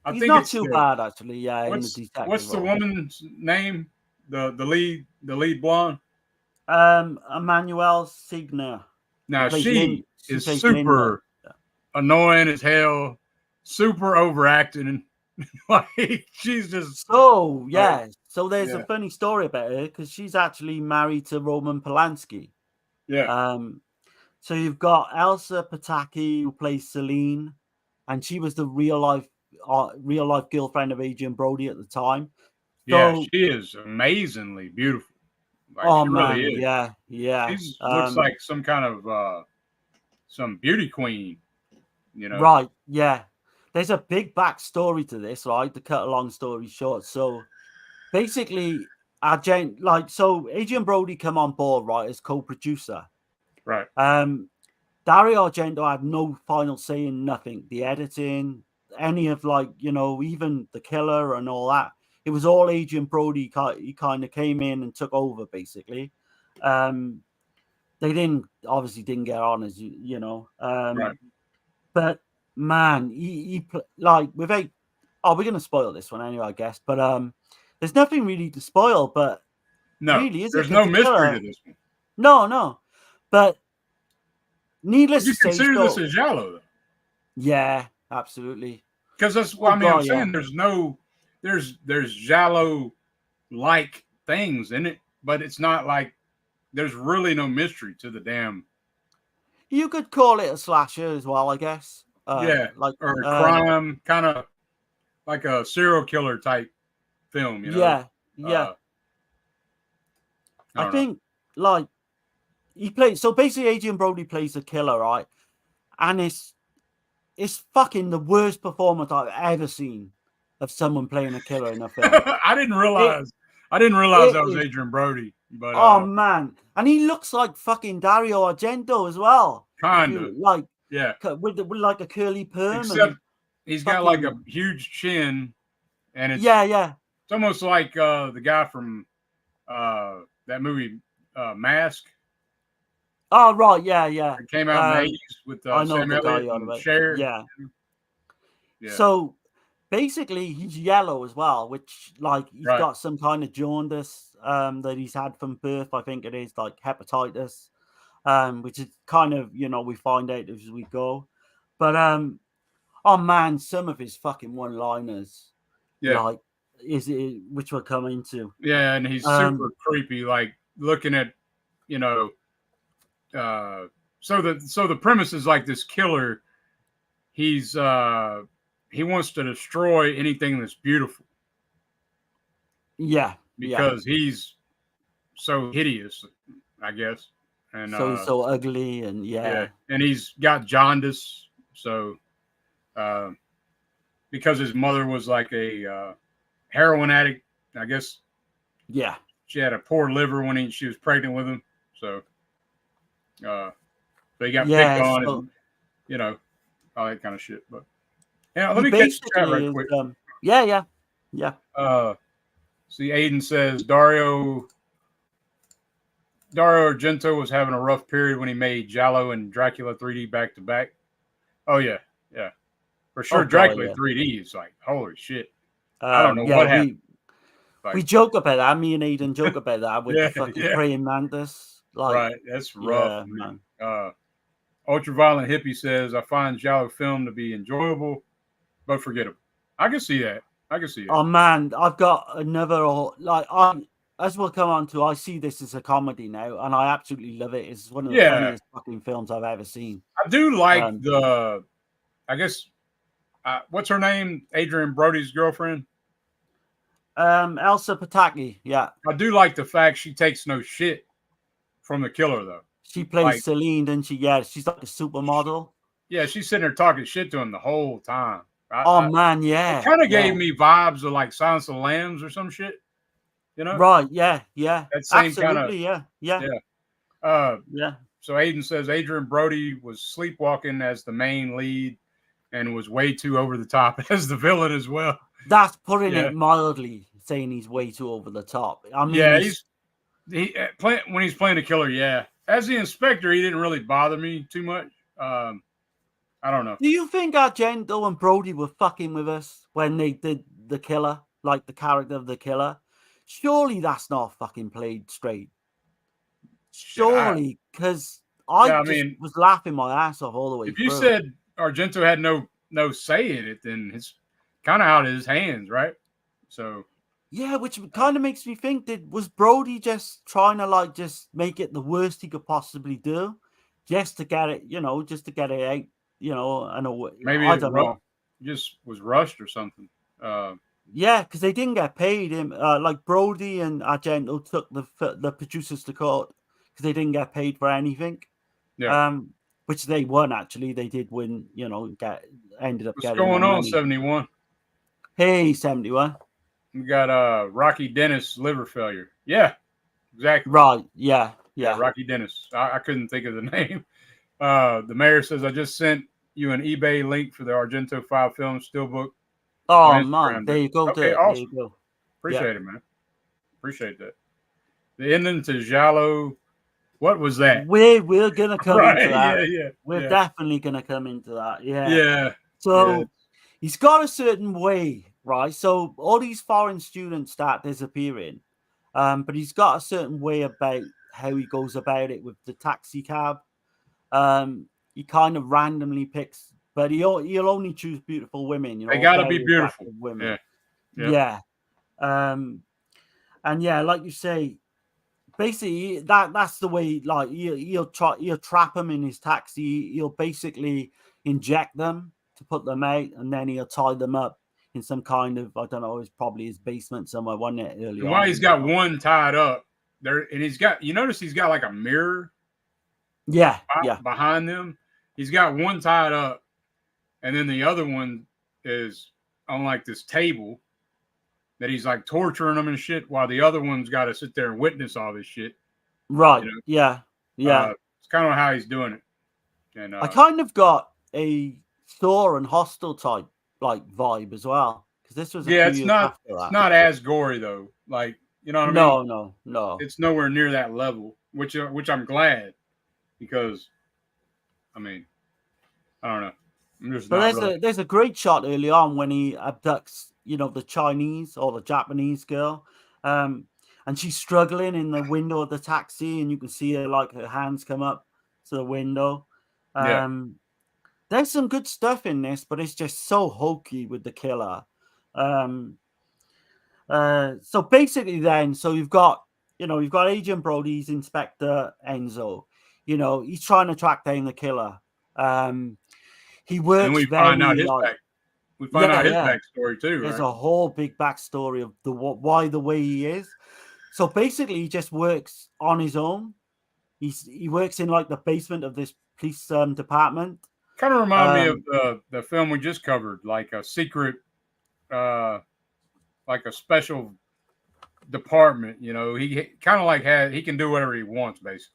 not it's too bad actually. Yeah, what's, in the detective what's the role. woman's name? The lead blonde. Emmanuelle Signer. Now she is super annoying as hell, super overacting, like she's just so there's a funny story about her because she's actually married to Roman Polanski. So you've got Elsa Pataki, who plays Celine, and she was the real life girlfriend of Adrian Brody at the time. So, she is amazingly beautiful. Like, she really is. Yeah. She looks like some kind of some beauty queen, Right, yeah. There's a big backstory to this, right? To cut a long story short. So basically, Adrian Brody come on board, right, as co-producer. Right. Dario Argento had no final say in nothing. The editing, any of even the killer and all that. It was all Adrian Brody. He kind of came in and took over, basically. They obviously didn't get on, as you know. Right. But man, we're going to spoil this one anyway, I guess. But there's nothing really to spoil, but No, really, is there's it? no 'Cause the mystery killer- to this one. No. But needless Would you to say, consider so, this a giallo though? yeah, absolutely. Because that's Oh, I'm God, saying yeah. there's giallo like things in it, but it's not like there's really no mystery to the damn You could call it a slasher as well, I guess. Like, or crime, kind of like a serial killer type film, you know. yeah. I I don't know. think like he plays. So basically, Adrian Brody plays a killer, right? And it's fucking the worst performance I've ever seen of someone playing a killer in a film. I didn't It realize it that was is. Adrian Brody, but Oh man, and he looks like fucking Dario Argento as well. kind of, Like yeah. with like a curly perm Except and he's got like a fucking huge chin, and it's yeah. almost like the guy from that movie Mask. Oh right, yeah. It came out in the '80s with I know Sam the guy Elliott you're on and about. Cher. Yeah. Yeah. So basically, he's yellow as well, which like he's Right. got some kind of jaundice that he's had from birth. I think it is like hepatitis, which is kind of we find out as we go. But oh man, some of his fucking one-liners, Yeah. like which we'll come into. Yeah, and he's super creepy, like looking at, so the premise is like this killer, he wants to destroy anything that's beautiful. Yeah. Because he's so hideous, I guess. And so he's so ugly and yeah, and he's got jaundice, so because his mother was like a heroin addict, I guess. Yeah. She had a poor liver when she was pregnant with him, so he got picked on, and all that kind of shit. But yeah, let me catch the chat right quick. Yeah. See, Aiden says Dario Argento was having a rough period when he made Giallo and Dracula 3D back to back. Oh yeah, for sure. Dracula 3D is like holy shit. I don't know what happened. We joke about that. Me and Aiden joke about that with the fucking praying mantis. Like, right, that's rough, man. Ultraviolet Hippie says I find Giallo film to be enjoyable, but forgettable. I can see that. Oh man, I've got another as we'll come on to. I see this as a comedy now, and I absolutely love it. It's one of the funniest fucking films I've ever seen. I do like I guess what's her name? Adrian Brody's girlfriend. Elsa Pataki. Yeah, I do like the fact she takes no shit from the killer though. She plays Celine, doesn't she? Yeah, she's like a supermodel. Yeah, she's sitting there talking shit to him the whole time. Man, yeah. It kind of gave me vibes of like Silence of the Lambs or some shit. Right, yeah. That same absolutely, yeah. So Aiden says Adrian Brody was sleepwalking as the main lead and was way too over the top as the villain as well. That's putting it mildly, saying he's way too over the top. I mean, when he's playing a killer, yeah. As the inspector, he didn't really bother me too much. I don't know. Do you think Argento and Brody were fucking with us when they did the killer, like the character of the killer? Surely that's not fucking played straight. Surely, because I was laughing my ass off all the way through. If you said Argento had no say in it, then it's kind of out of his hands, right? So yeah, which kind of makes me think was Brody just trying to just make it the worst he could possibly do, just to get it, just to get it out. And maybe I don't know. Just was rushed or something. Yeah, because they didn't get paid him. Like Brody and Argento took the producers to court because they didn't get paid for anything. Yeah. Which they won actually. They did win. Ended up getting. What's going on, 71? Hey, 71. We got Rocky Dennis liver failure. Yeah, exactly. Right. Yeah. Rocky Dennis. I couldn't think of the name. The mayor says I just sent you an eBay link for the Argento 5 film steelbook. Oh man, there you go. Okay, awesome. There you go. Appreciate it, man. Appreciate that. The ending to Giallo. What was that? We're gonna come into that. Yeah. We're definitely gonna come into that. Yeah. Yeah. So he's got a certain way right? So all these foreign students start disappearing, but he's got a certain way about how he goes about it with the taxi cab. He kind of randomly picks, but he'll only choose beautiful women, They got to be very beautiful. attractive women. Yeah. Yeah. And yeah, like you say, basically that's the way. Like he'll trap them in his taxi. He'll basically inject them to put them out, and then he'll tie them up in some kind of, I don't know, it's probably his basement somewhere, wasn't it? Early And on, why he's got one tied up there, and you notice he's got like a mirror yeah, behind them. He's got one tied up, and then the other one is on like this table that he's like torturing them and shit, while the other one's got to sit there and witness all this shit. right, You know? yeah. It's kind of how he's doing it. And I kind of got a Thor and Hostel type like vibe as well, because this was a few it's years not after that. it's not as gory though. Like, you know what I mean? No. It's nowhere near that level, which I'm glad, because I mean, I don't know. I'm just But there's a great shot early on when he abducts, the Chinese or the Japanese girl, and she's struggling in the window of the taxi, and you can see her like her hands come up to the window. Yeah. There's some good stuff in this, but it's just so hokey with the killer. So basically, so you've got Agent Brody's Inspector Enzo. He's trying to track down the killer. He works and we very find out his like back. We find out his yeah. backstory too. There's right? a whole big backstory of why the way he is. So basically, he just works on his own. He works in like the basement of this police department. Kind of remind me of the film we just covered, like a secret, like a special department. He kind of like he can do whatever he wants, basically.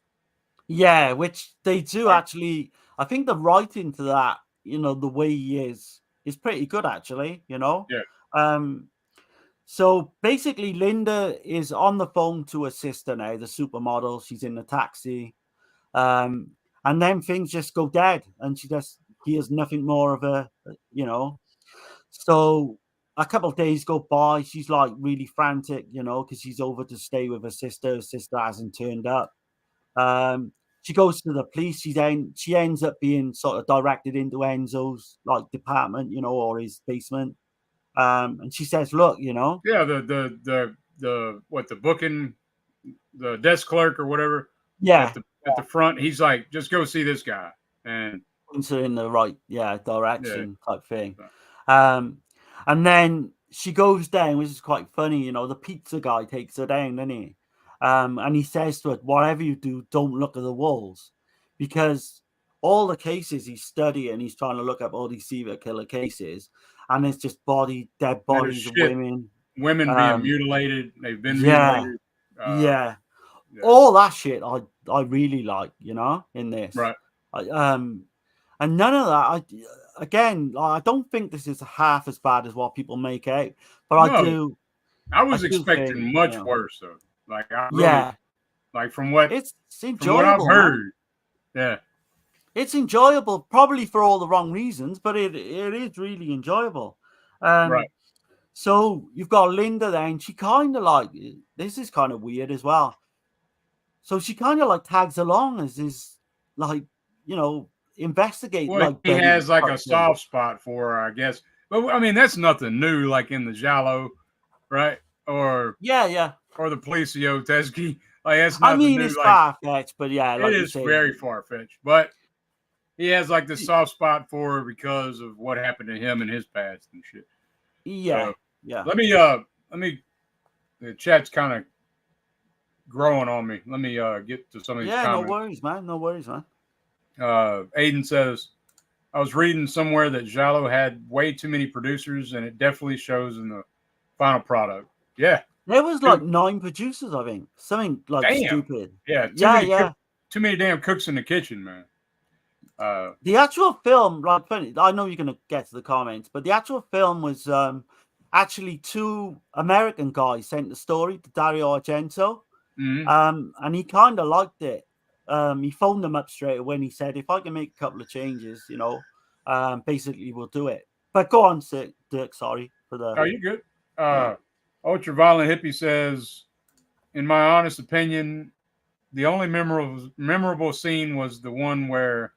Yeah, which they do actually. I think the writing to that, the way he is pretty good actually. Yeah. So basically, Linda is on the phone to her sister now, the supermodel. She's in the taxi. And then things just go dead, and she just hears nothing more of her, So a couple of days go by. She's like really frantic, because she's over to stay with her sister. Her sister hasn't turned up. She goes to the police. She ends up being sort of directed into Enzo's like department, or his basement. And she says, "Look, Yeah, the booking, the desk clerk or whatever. Yeah, at the front, he's like, just go see this guy, and points her in the right direction type thing. And then she goes down, which is quite funny. The pizza guy takes her down, doesn't he? And he says to her, "Whatever you do, don't look at the walls," because all the cases he's studying, he's trying to look up all these serial killer cases, and it's just dead bodies of women being mutilated. They've been mutilated. Yeah. All that shit I really like, in this. Right. And none of that. I don't think this is half as bad as what people make out, but I do. I was expecting much worse, though. Like I really, like from what it's enjoyable. From what I've heard, yeah, it's enjoyable. Probably for all the wrong reasons, but it is really enjoyable. Right. So you've got Linda there, and she kind of like, this is kind of weird as well. So she kind of like tags along as this, like, investigate. Well, like he has like a soft spot for her, I guess. But I mean, that's nothing new, like in the Giallo, right? Or or the Policio Teskey. Like that's nothing new. It's far fetched, but it is very far fetched. But he has like the soft spot for her because of what happened to him in his past and shit. Yeah, Let me. The chat's kind of growing on me. Let me get to some of these comments. No worries, man. Aiden says, I was reading somewhere that Giallo had way too many producers, and it definitely shows in the final product. Yeah. There was like 9 producers, I think. Something like stupid. Yeah. Too many damn cooks in the kitchen, man. The actual film, like, I know you're going to get to the comments, but the actual film was actually 2 American guys sent the story to Dario Argento. Mm-hmm. And he kind of liked it. He phoned them up straight away and he said, if I can make a couple of changes, basically we'll do it. But go on, Dirk, sorry. for the. Oh, you good? Ultraviolent Hippie says, in my honest opinion, the only memorable scene was the one where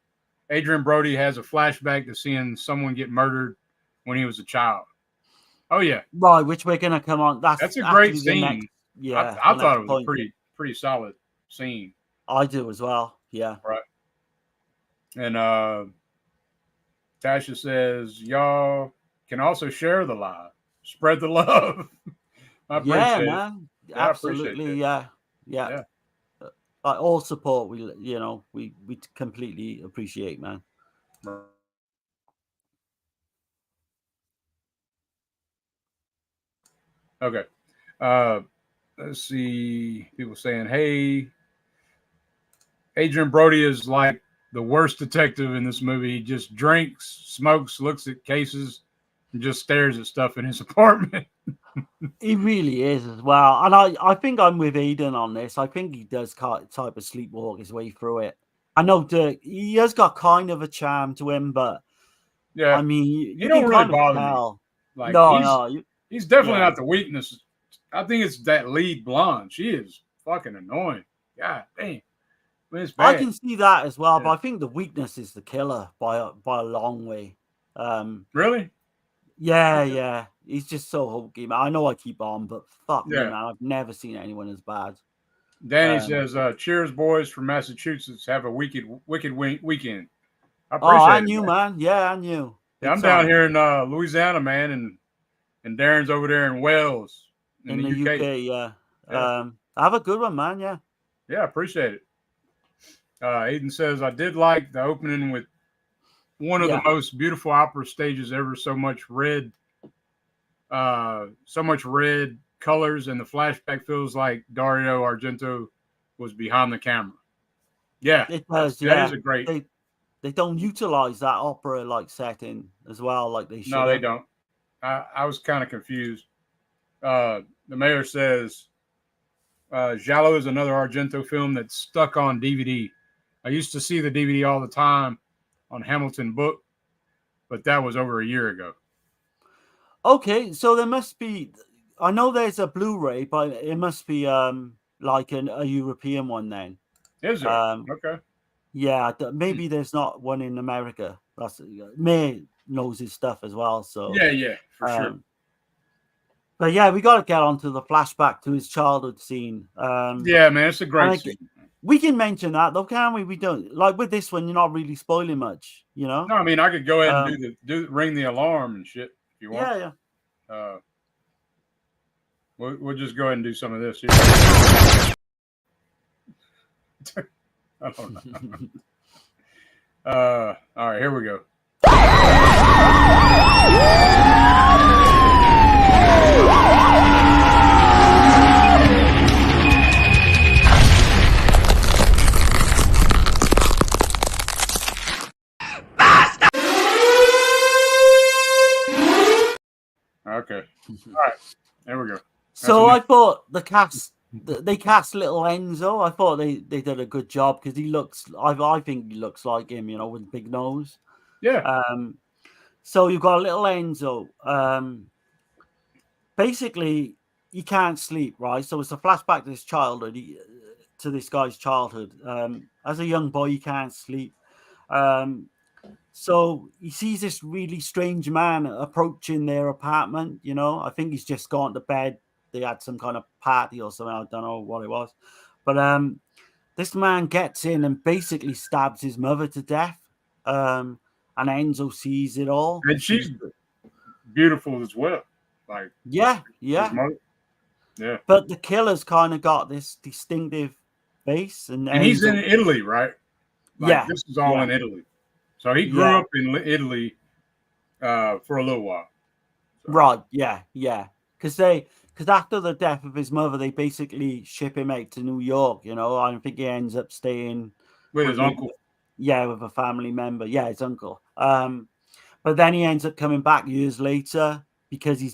Adrian Brody has a flashback to seeing someone get murdered when he was a child. Oh yeah, Right, which we're gonna come on. that's a great scene. Next, yeah, I thought it was a pretty solid scene. I do as well. Yeah. Right. And Tasha says, y'all can also share the live, spread the love. I appreciate it. Man. Yeah, absolutely. Yeah. Like all support, we completely appreciate, man. Okay. Let's see. People saying, hey, Adrian Brody is like the worst detective in this movie. He just drinks, smokes, looks at cases, and just stares at stuff in his apartment. He really is as well. And I think I'm with Aiden on this. I think he does type of sleepwalk his way through it. I know Dirk, he has got kind of a charm to him, but yeah, I mean, you don't really bother me. Like, he's definitely not the weakness. I think it's that lead blonde. She is fucking annoying. God damn. I can see that as well, but I think the weakness is the killer by a long way. Really? Yeah. He's just so hokey, man. I know I keep on, but fuck me, man. I've never seen anyone as bad. Danny says, cheers, boys from Massachusetts. Have a wicked weekend. I appreciate it. And you, man. Yeah, and you. Yeah, I'm down here in Louisiana, man, and Darren's over there in Wales. In the UK, yeah. Have a good one, man. Yeah. Yeah, appreciate it. Aiden says, I did like the opening with one of the most beautiful opera stages ever. So much red colors, and the flashback feels like Dario Argento was behind the camera. Yeah, it does. That is a great. They don't utilize that opera like setting as well, like they should. No, they don't. I was kind of confused. The mayor says, Giallo is another Argento film that's stuck on DVD. I used to see the DVD all the time on Hamilton Book, but that was over a year ago. Okay, so there must be. I know there's a Blu-ray, but it must be like a European one then. Is there? Okay. Yeah, maybe there's not one in America. May knows his stuff as well. So yeah, for sure. But yeah, we got to get onto the flashback to his childhood scene. Yeah, man, it's a great scene. We can mention that though, can't we? We don't like with this one. You're not really spoiling much, you know. No, I mean I could go ahead and ring the alarm and shit if you want. Yeah. We'll just go ahead and do some of this here. I don't know. All right, here we go. Okay. All right. There we go. So I thought they cast little Enzo. I thought they did a good job because he looks. I think he looks like him, you know, with a big nose. Yeah. So you've got a little Enzo. Basically, he can't sleep, right? So it's a flashback to his childhood, to this guy's childhood. As a young boy, he can't sleep. So he sees this really strange man approaching their apartment. You know, I think he's just gone to bed. They had some kind of party or something. I don't know what it was. But this man gets in and basically stabs his mother to death. And Enzo sees it all. And she's beautiful as well. Like yeah. But the killer's kind of got this distinctive face. And he's in Italy, right? Like, this is all in Italy. So he grew up in Italy for a little while. So. Right, yeah. Because after the death of his mother, they basically ship him out to New York, you know. I think he ends up staying with his uncle. Yeah, with a family member. Yeah, his uncle. But then he ends up coming back years later because he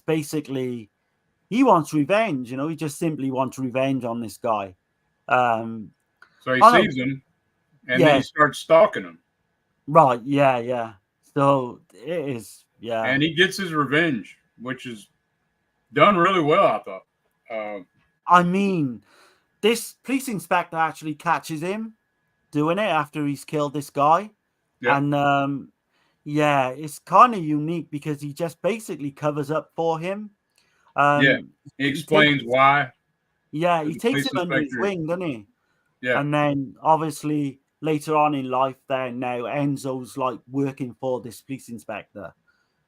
wants revenge, you know. He just simply wants revenge on this guy. So he sees him, and then he starts stalking him. Right, yeah. So it is, yeah. And he gets his revenge. which is done really well, I thought. I mean, this police inspector actually catches him doing it after he's killed this guy. Yeah. And yeah, it's kind of unique because he just basically covers up for him. He explains why. Yeah, he The takes police him under his inspector. wing, doesn't he? Yeah. And then obviously later on in life, then now Enzo's like working for this police inspector.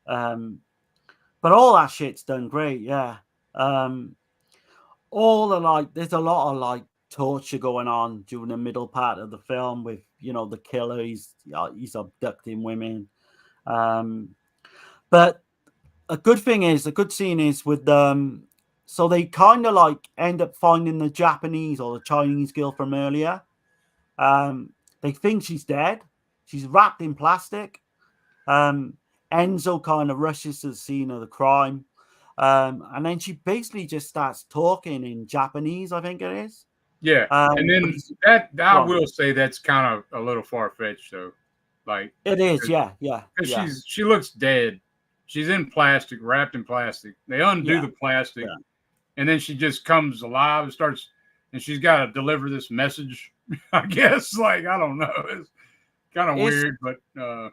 But all that shit's done great, yeah. All the like, there's a lot of like torture going on during the middle part of the film with, you know, the killer. He's abducting women. But a good scene is with so they kind of like end up finding the Japanese or the Chinese girl from earlier. They think she's dead. She's wrapped in plastic. Enzo kind of rushes to the scene of the crime. And then she basically just starts talking in Japanese, I think it is. Yeah. And then I will say that's kind of a little far-fetched, though. Like it is, yeah. Because she looks dead. She's in plastic, wrapped in plastic. They undo the plastic, and then she just comes alive and starts, and she's got to deliver this message. I guess, like, I don't know. It's kind of weird, but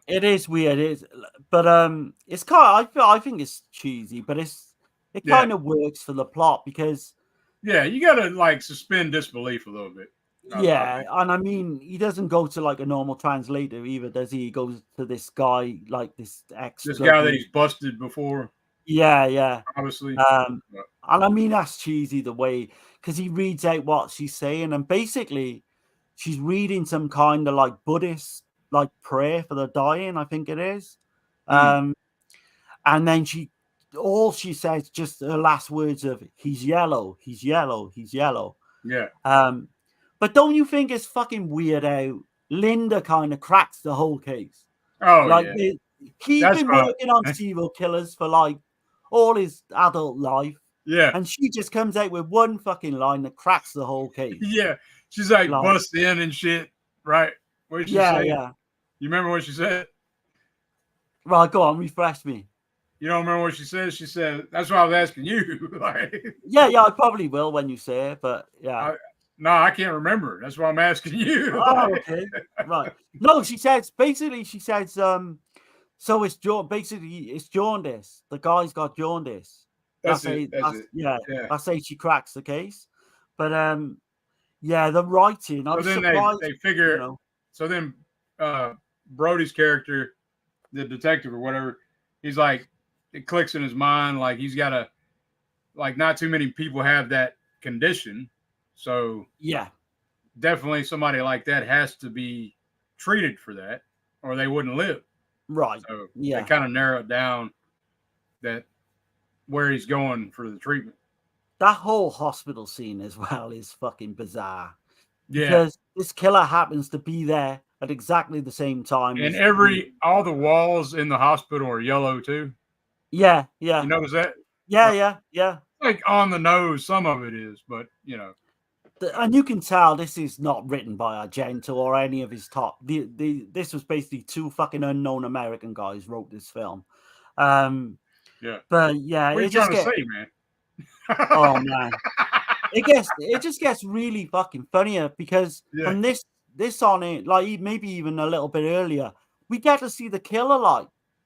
it is weird. It's kind of, I think it's cheesy, but it kind of works for the plot because you got to like suspend disbelief a little bit. Yeah, and I mean, he doesn't go to like a normal translator either, does he? He goes to this guy, like this guy that he's busted before. Yeah. Obviously. And I mean, that's cheesy the way, because he reads out what she's saying, and basically she's reading some kind of like Buddhist like prayer for the dying, I think it is. And then all she says, just her last words of he's yellow, he's yellow, he's yellow. Yeah. But don't you think it's fucking weird how Linda kind of cracks the whole case? Oh, like, yeah. He's been working on serial killers for like all his adult life. Yeah. And she just comes out with one fucking line that cracks the whole case. Yeah. She's like bust in and shit, right? What did she say? Yeah. You remember what she said? Right, go on, refresh me. You don't remember what she said? She said, that's why I was asking you. Like, yeah, I probably will when you say it, but yeah. No, I can't remember. That's why I'm asking you. Oh, okay. Right. No, she says, so it's jaundice. The guy's got jaundice. That's it. Yeah. That's how she cracks the case. But yeah, the writing. So then they figure. You know, so then Brody's character, the detective or whatever, he's like, it clicks in his mind, like he's got to, like, not too many people have that condition. So yeah, definitely somebody like that has to be treated for that, or they wouldn't live. Right. So yeah, they kind of narrow it down that where he's going for the treatment. That whole hospital scene as well is fucking bizarre. Yeah. Because this killer happens to be there at exactly the same time. And all the walls in the hospital are yellow too. Yeah. You notice that? Yeah. Like on the nose, some of it is, but you know. And you can tell this is not written by Argento or any of his top. This was basically two fucking unknown American guys wrote this film. Yeah. But yeah, what are you trying to say, man? Oh man, it just gets really fucking funnier because from this on it, like maybe even a little bit earlier, we get to see the killer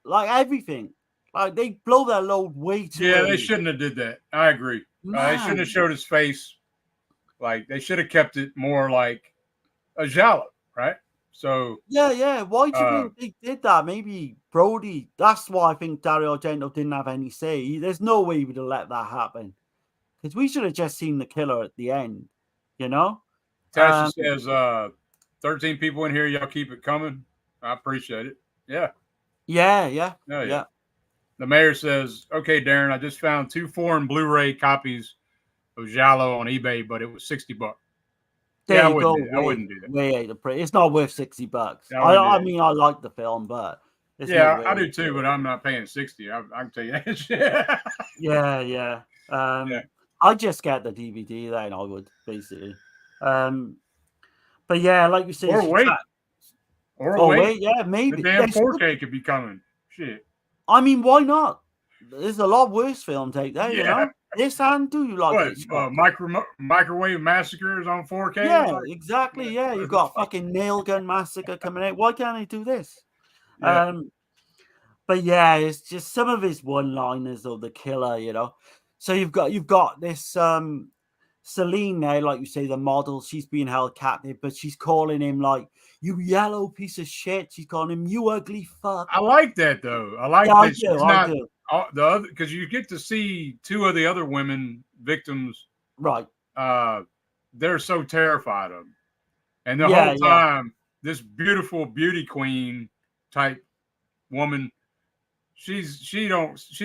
like everything. Like they blow their load way too early. They shouldn't have did that. I agree. They shouldn't have showed his face. Like they should have kept it more like a giallo, right? So yeah. Why do you think they did that? Maybe Brody. That's why I think Dario Argento didn't have any say. There's no way he would have let that happen because we should have just seen the killer at the end. You know. Tasha says, 13 people in here. Y'all keep it coming. I appreciate it. Yeah. Yeah. The mayor says, "Okay, Darren, I just found 2 foreign Blu-ray copies of Giallo on eBay, but it was $60." There I you go. I wouldn't do that. It's not worth $60. I mean, I like the film, but I do too. But I'm not paying $60. I can tell you that. Yeah. I just get the DVD then. I would basically. But yeah, like you said, or wait. Yeah, maybe the damn 4K could be coming. Shit. I mean, why not? there's a lot worse films out there, you know. This and Do You Like What? Hitchcock? Microwave Massacres on 4K? Yeah, Like, exactly. Yeah, you've what the got fuck? fucking Nail Gun Massacre coming out. Why can't they do this? Yeah. But yeah, it's just some of his one-liners or the killer, you know. So you've got this Celine now, like you say, the model. She's being held captive, but she's calling him like, "You yellow piece of shit." She's calling him, "You ugly fuck." I like that though. I like Yeah, I that do. she's I not do. the other, because you get to see two of the other women victims. Right. They're so terrified of him, and the Yeah, whole yeah. time, this beautiful beauty queen type woman, she's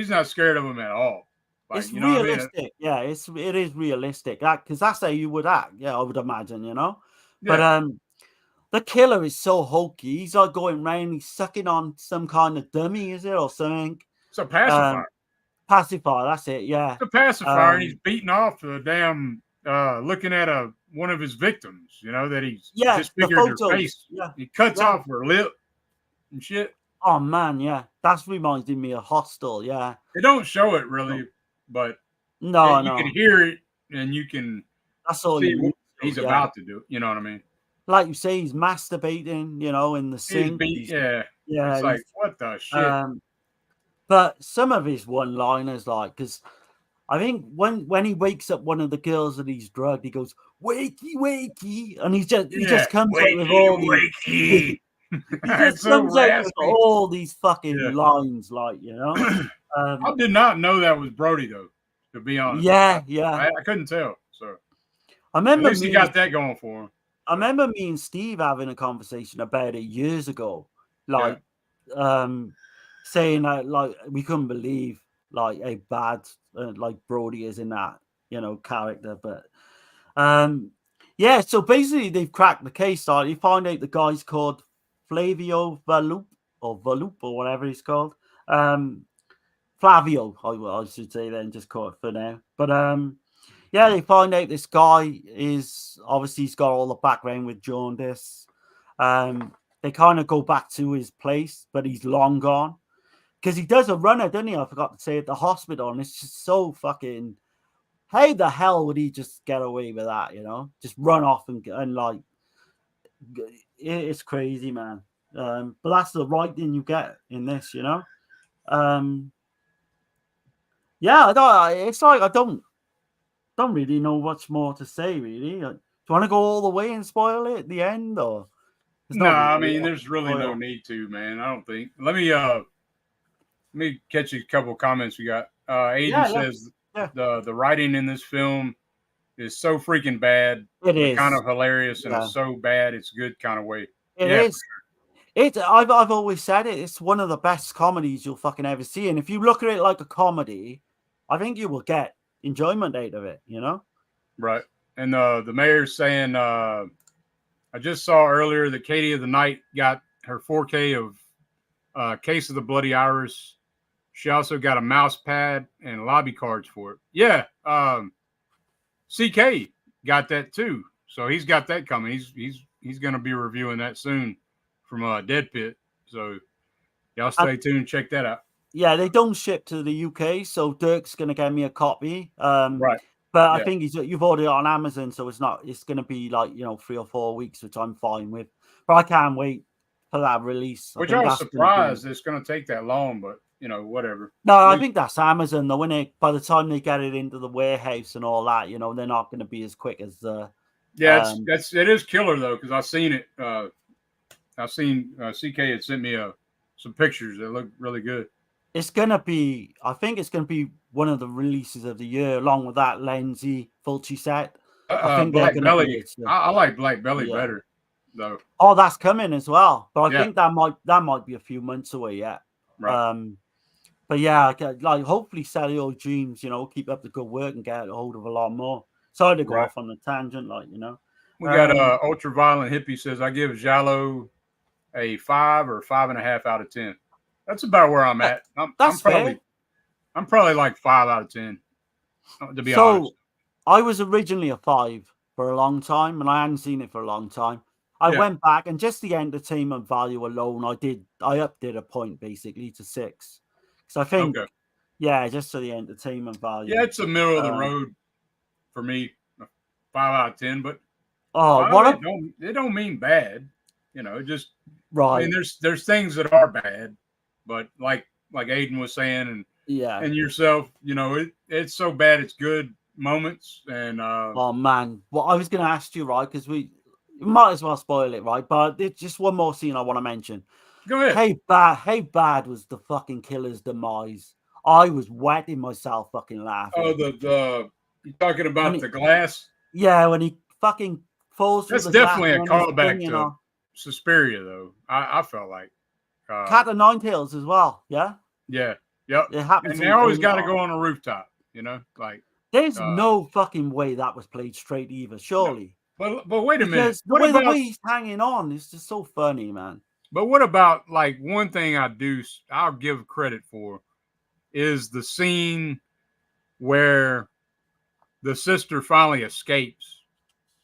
not scared of him at all. Like, It's you know what I mean? realistic. Yeah, it is realistic. Because that's how you would act. Yeah, I would imagine, you know. But Yeah, the killer is so hokey. He's like going round, he's sucking on some kind of dummy, is it, or something? it's a pacifier. Pacifier, that's it, yeah. It's a pacifier, and he's beating off the damn looking at one of his victims. You know that he's Yeah, the disfigured their photos. face. Yeah. He cuts Yeah. off her lip and shit. Oh man, yeah. That's reminding me of Hostel, yeah. They don't show it really, but No, you can no. hear it, and you can That's all see you what need. he's Yeah. about to do. You know what I mean? Like you say, he's masturbating, you know, in the sink. Yeah. Yeah. It's like, what the shit? But some of his one-liners, like, because I think when he wakes up one of the girls that he's drugged, he goes, "Wakey, wakey," and he just comes up with all these. He just so comes out with raspy. all these fucking lines, like, you know. I did not know that was Brody though, to be honest. Yeah. I couldn't tell. So I remember at least he got that going for him. I remember me and Steve having a conversation about it years ago, like, saying that, like, we couldn't believe like how bad like Brody is in that, you know, character. But yeah, so basically they've cracked the case. Like, you find out the guy's called Flavio Valup or whatever he's called. Flavio, I should say then, just call it for now. But yeah, they find out this guy is obviously, he's got all the background with jaundice. They kind of go back to his place, but he's long gone because he does a runner, doesn't he? I forgot to say, at the hospital, and it's just so fucking. How the hell would he just get away with that? You know, just run off and like, it's crazy, man. But that's the writing you get in this, you know. Yeah, it's like I don't really know much more to say, really. Do you want to go all the way and spoil it at the end, or? No, I mean, there's really no need to, man. I don't think. Let me catch you a couple of comments we got. Aiden says the writing in this film is so freaking bad. It's kind of hilarious and it's so bad it's good kind of way. It is. I've always said it. It's one of the best comedies you'll fucking ever see. And if you look at it like a comedy, I think you will get enjoyment out of it, you know? Right. And the mayor's saying, I just saw earlier that Katie of the Night got her 4K of Case of the Bloody Iris. She also got a mouse pad and lobby cards for it. Yeah. CK got that too. So he's got that coming. He's going to be reviewing that soon from Dead Pit. So y'all stay tuned. Check that out. Yeah, they don't ship to the UK, so Dirk's going to get me a copy. Right. But I think you've ordered it on Amazon, so it's going to be like, 3 or 4 weeks, which I'm fine with. But I can't wait for that release. Which I was surprised it's going to take that long, but whatever. No, I think that's Amazon though, isn't it? By the time they get it into the warehouse and all that, they're not going to be as quick as the. Yeah, it is killer though, because I've seen it. I've seen CK had sent me some pictures that look really good. It's gonna be. I think it's gonna be one of the releases of the year, along with that Lenzi Fulci set. I think Black Belly. I like Black Belly better, though. Oh, that's coming as well, but I think that might be a few months away yet. Right. But yeah, like hopefully sell your dreams. Keep up the good work and get a hold of a lot more. Sorry to go off on the tangent, We got Ultraviolent Hippie says I give Giallo a 5 or 5.5 out of 10. That's about where I'm at. I'm probably like 5 out of 10, to be honest. I was originally a 5 for a long time, and I hadn't seen it for a long time. I went back, and just the entertainment value alone, I upped it a point basically to 6. Because I think Yeah, just for the entertainment value. Yeah, it's a middle of the road for me, 5 out of 10. But it don't mean bad, you know. Just I mean, there's things that are bad, but like Aiden was saying, and yourself, you know, it's so bad it's good moments. And oh man, well, I was going to ask you, right, because we might as well spoil it, right? But there's just one more scene I want to mention. Go ahead. How bad was the fucking killer's demise? I was wetting myself fucking laughing. Oh, you talking about the glass? Yeah, when he fucking falls through That's the definitely glass. a callback to Suspiria, though. I felt like Cat of Nine Tails as well. Yeah. Yeah. Yep. It happens. And they always got to go on a rooftop, you know, like. There's no fucking way that was played straight either, surely. No. But wait a minute. The way he's hanging on is just so funny, man. But what about, like, one thing I'll give credit for is the scene where the sister finally escapes.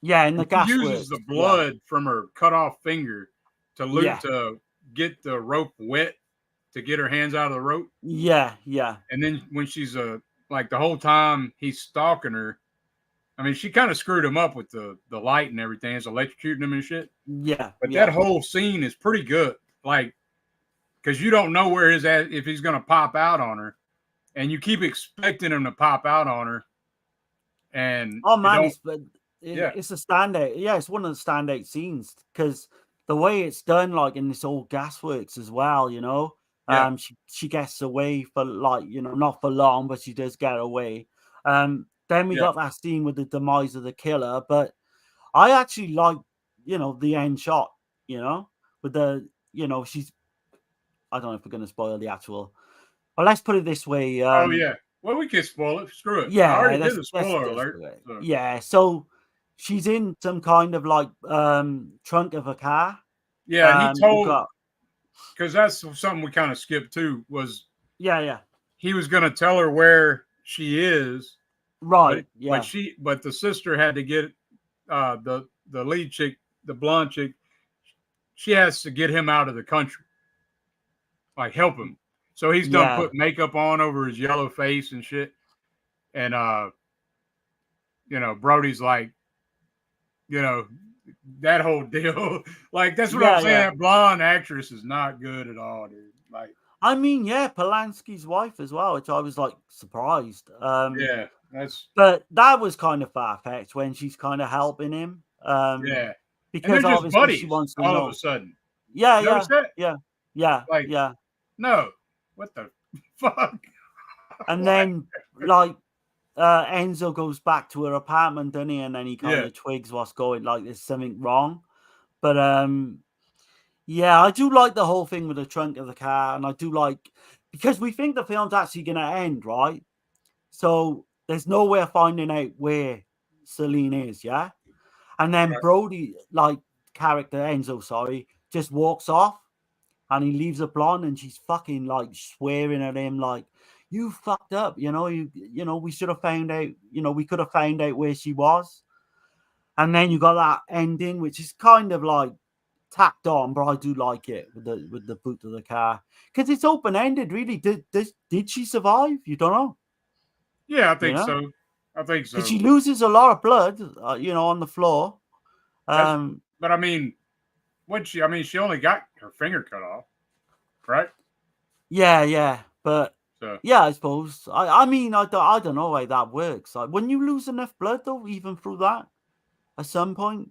Yeah, and the gas uses the blood from her cut off finger to get the rope wet to get her hands out of the rope. Yeah, yeah. And then when she's like the whole time he's stalking her, I mean, she kind of screwed him up with the light and everything. It's electrocuting him and shit. Yeah. But that whole scene is pretty good. Like, because you don't know where if he's going to pop out on her. And you keep expecting him to pop out on her. And oh, man, it's a standout. Yeah, it's one of the standout scenes because the way it's done, like in this old gasworks as well, you know. Yeah. She gets away for, like, you know, not for long, but she does get away. Then we got that scene with the demise of the killer, but I actually like, you know, the end shot, you know, with the, you know, I don't know if we're going to spoil the actual, but let's put it this way. Oh, yeah. Well, we can spoil it. Screw it. Yeah. I already did the spoiler alert. So. Yeah. So she's in some kind of like trunk of a car. Yeah. And he told, because that's something we kind of skipped too, was. Yeah. He was going to tell her where she is. Right. But the sister had to get the lead chick, the blonde chick. She has to get him out of the country, like help him. So he's done put makeup on over his yellow face and shit. And you know, Brody's like, you know, that whole deal. Like, that's what I'm saying. That blonde actress is not good at all, dude. Like, I mean, Polanski's wife as well, which I was like surprised. Yeah. But that was kind of far-fetched when she's kind of helping him. Because obviously buddies, she wants to all know. Of a sudden. Yeah. Like, no, what the fuck? And then, like, Enzo goes back to her apartment, doesn't he? And then he kind of twigs what's going, like, there's something wrong. But, I do like the whole thing with the trunk of the car. And I do like, because we think the film's actually going to end, right? So there's no way of finding out where Celine is, yeah? And then Brody, like, character Enzo, just walks off and he leaves her blonde and she's fucking, like, swearing at him, like, you fucked up, you know, you know, we should have found out, you know, we could have found out where she was. And then you got that ending, which is kind of like tacked on, but I do like it with the boot of the car because it's open-ended, really. Did she survive? You don't know. Yeah, I think so. Because she loses a lot of blood, you know, on the floor. But I mean, she only got her finger cut off, right? Yeah. But I suppose. I mean, I don't know how that works. Like, when you lose enough blood, though, even through that, at some point.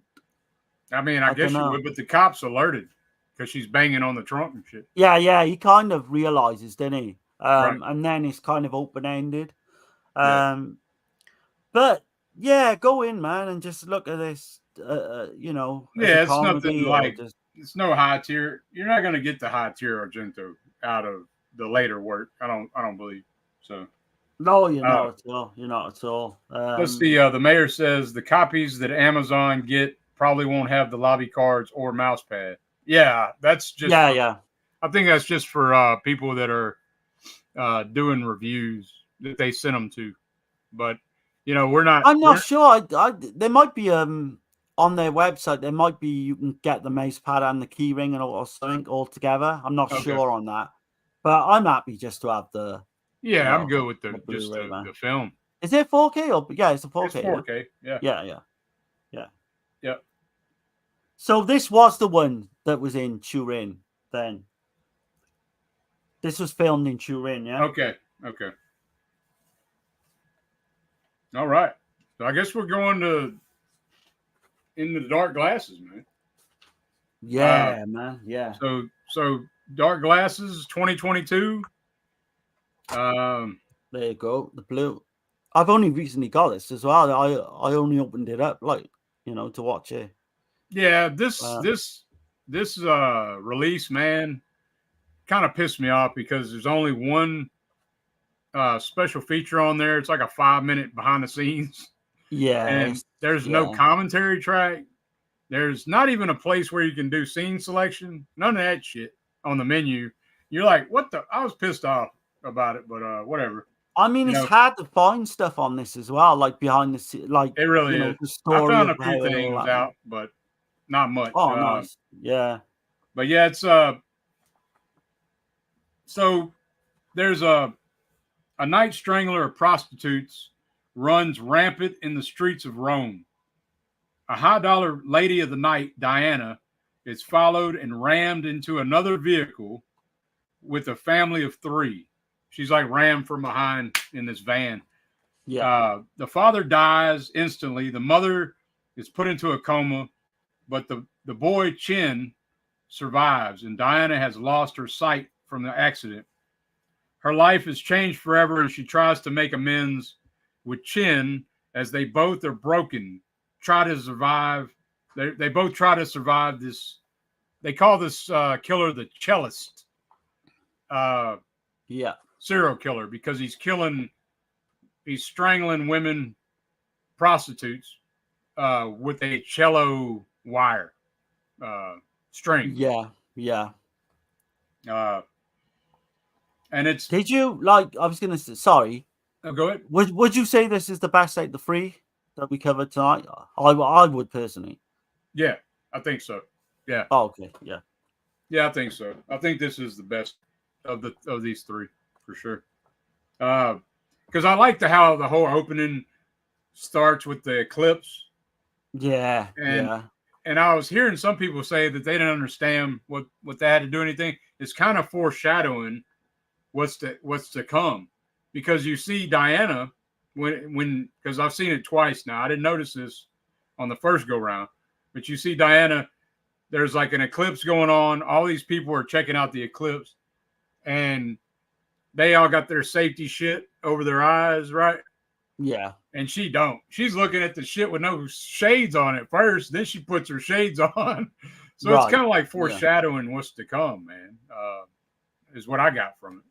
I mean, I guess you would, but the cops alerted because she's banging on the trunk and shit. Yeah. He kind of realizes, didn't he? And then it's kind of open-ended. But go in, man, and just look at this. You know, it's nothing like it's no high tier. You're not going to get the high tier Argento out of the later work. I don't believe so. No, you're not at all. You're not at all. Let's see. The mayor says the copies that Amazon get probably won't have the lobby cards or mouse pad. Yeah, that's just. Yeah. I think that's just for people that are doing reviews that they sent them to, but you know we're not. I'm not sure. There might be on their website. There might be you can get the mouse pad and the key ring or something all together. I'm not sure on that, but I'm happy just to have the Yeah, I'm good with the Blu-ray, man. the film. Is it 4K or yeah? It's a 4K. It's 4K. Yeah. Yeah. So this was the one that was in Turin. Then this was filmed in Turin. Yeah. Okay. All right. So I guess we're going to In the Dark Glasses, man. Yeah, man. Yeah. So Dark Glasses 2022. There you go. The blue. I've only recently got this as well. I only opened it up, like, to watch it. Yeah, this release, man, kind of pissed me off because there's only one special feature on there. It's like a 5-minute behind the scenes. Yeah. And there's no commentary track. There's not even a place where you can do scene selection. None of that shit on the menu. You're like, what the? I was pissed off about it, but whatever. I mean, it's hard to find stuff on this as well, like behind the scene, like it really is. The story. I found a few things out, but not much. Oh, nice. Yeah. But yeah, it's so there's a night strangler of prostitutes runs rampant in the streets of Rome. A high-dollar lady of the night, Diana, is followed and rammed into another vehicle with a family of 3. She's like rammed from behind in this van. Yeah. The father dies instantly. The mother is put into a coma, but the boy, Chin, survives, and Diana has lost her sight from the accident. Her life is changed forever, and she tries to make amends with Chin as they both are broken. Try to survive. They both try to survive this. They call this killer the cellist. Serial killer, because he's strangling women, prostitutes, with a cello wire string. Yeah. And it's. Did you like? I was gonna say. Sorry. Oh, go ahead. Would you say this is the best out of the 3 that we covered tonight? I would personally. Yeah, I think so. Yeah. Oh, okay. Yeah. Yeah, I think so. I think this is the best of these 3 for sure. Because I like how the whole opening starts with the eclipse. Yeah. And I was hearing some people say that they didn't understand what they had to do anything. It's kind of foreshadowing what's to come, because you see Diana when because I've seen it twice now. I didn't notice this on the first go round, but you see Diana. There's like an eclipse going on. All these people are checking out the eclipse, and they all got their safety shit over their eyes, right? Yeah. And she don't. She's looking at the shit with no shades on it first. Then she puts her shades on. So It's kind of like foreshadowing what's to come, man, is what I got from it.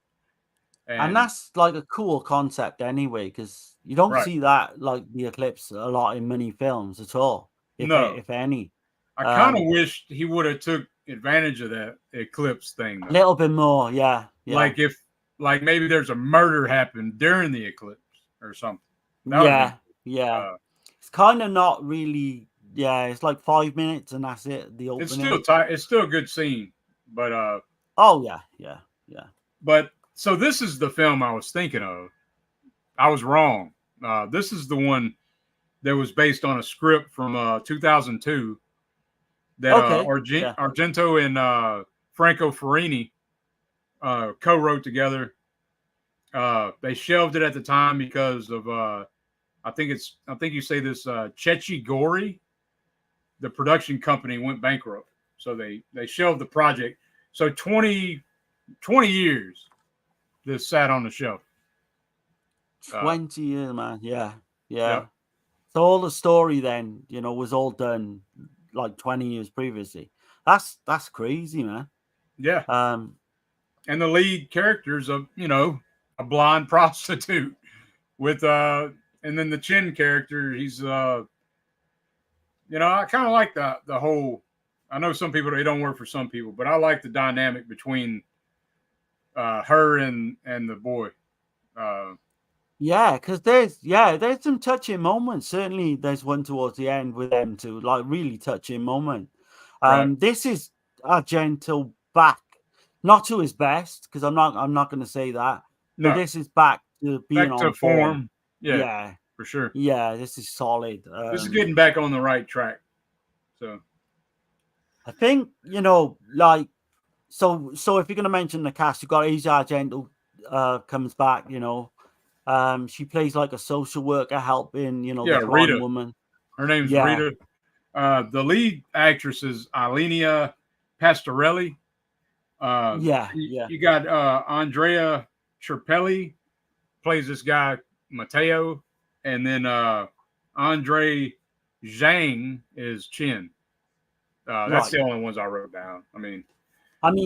And that's like a cool concept anyway, because you don't see that, like the eclipse, a lot in many films at all, if any. I kind of wished he would have took advantage of that eclipse thing. A little bit more, yeah. Like if maybe there's a murder happened during the eclipse or something. It's kind of not really. Yeah, it's like 5 minutes and that's it. The opening. It's still tight. It's still a good scene, but oh yeah. But so this is the film I was thinking of. I was wrong. This is the one that was based on a script from 2002 that Argento and Franco Ferrini co-wrote together. They shelved it at the time because of I think you say this Chechi Gori, the production company, went bankrupt, so they shelved the project. So 20 years this sat on the shelf. 20 years, man. Yeah. So all the story then, was all done like 20 years previously. That's crazy, man. Yeah. And the lead character's a blonde prostitute with and then the Chin character, he's I kind of like the whole. I know some people, they don't work for some people, but I like the dynamic between her and the boy. Because there's some touching moments. Certainly, there's one towards the end with them two, like really touching moment. Right. This is Argento back, not to his best, because I'm not going to say that, but No, this is back to being back to on form. form. Yeah, Yeah, for sure. yeah, this is solid. This is getting back on the right track. So I think, like, so if you're gonna mention the cast, you got Asia Argento comes back. She plays like a social worker helping, yeah, the blind Rita. woman. Her name's Yeah. Rita. The lead actress is Ilenia Pastorelli. Yeah. You got Andrea Tripelli plays this guy Mateo, and then Andre Zhang is Chin. That's Right. the only ones I wrote down. I mean,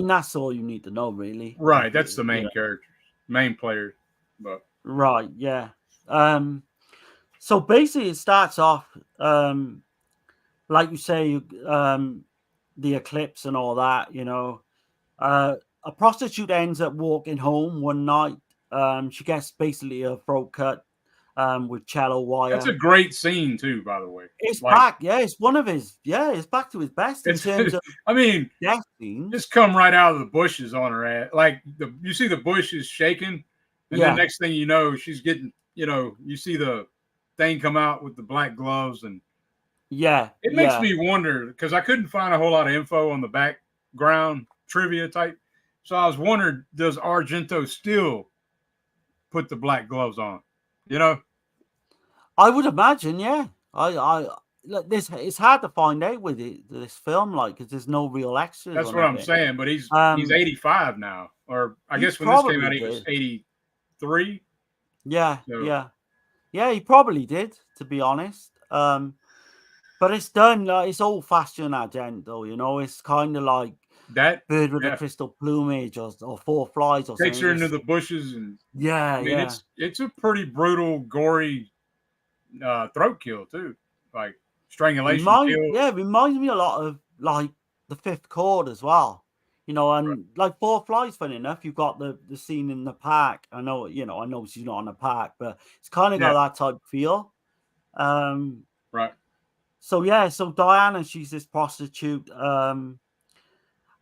that's all you need to know, really. Right, that's the main characters, main players. But right, yeah. So basically, it starts off, like you say, the eclipse and all that. A prostitute ends up walking home one night. She gets basically her throat cut with cello wire. that's a great scene too, by the way. It's back, yeah. It's one of his, it's back to his best in terms of death scenes. Just come right out of the bushes on her ass. Like you see the bushes shaking, and then next thing you know, she's getting, you see the thing come out with the black gloves, and it makes me wonder because I couldn't find a whole lot of info on the background trivia type. So I was wondering, does Argento still put the black gloves on? I would imagine, yeah. This it's hard to find out with this film, like, because there's no real extras. That's what I'm saying. But he's 85 now, or I guess when this came out, he was 83. Yeah, yeah. He probably did, to be honest. But it's done. It's old fashioned Argento. It's kind of like that bird with a crystal plumage, or four flies, or takes something. her into the bushes, and yeah. It's a pretty brutal, gory throat kill too, like strangulation kill. Yeah, it reminds me a lot of like The Fifth Chord as well. And like Four Flies, funny enough, you've got the scene in the park. I know she's not in the park, but it's kind of got that type feel. Right. So Diana, she's this prostitute,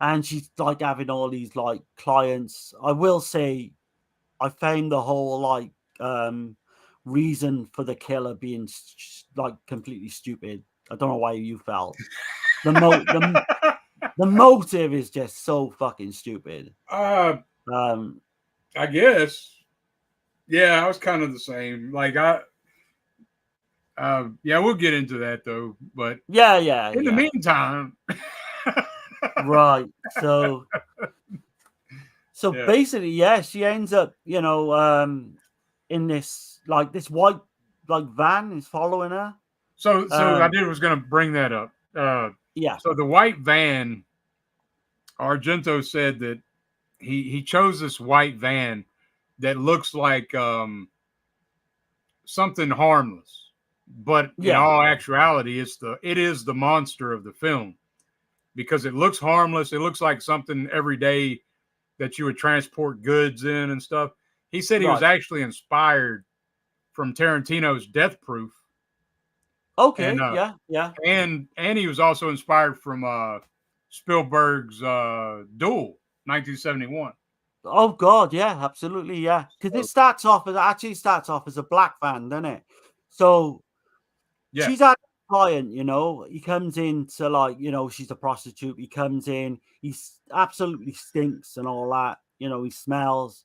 and she's like having all these like clients. I will say, I found the whole like reason for the killer being like completely stupid. I don't know why you felt the motive is just so fucking stupid. I guess. Yeah, I was kind of the same. Like we'll get into that though. But in the meantime, right. So basically, she ends up, in this like this white like van is following her. So I was going to bring that up. So the white van, Argento said that he chose this white van that looks like something harmless, but in all actuality, it is the monster of the film because it looks harmless. It looks like something everyday that you would transport goods in and stuff. He said he was actually inspired from Tarantino's Death Proof. Okay, and he was also inspired from Spielberg's Duel, 1971. Oh God, yeah, absolutely, yeah. Because it starts off as a black van, doesn't it? So she's had a client, he comes in to like, she's a prostitute. He comes in, he absolutely stinks and all that, he smells,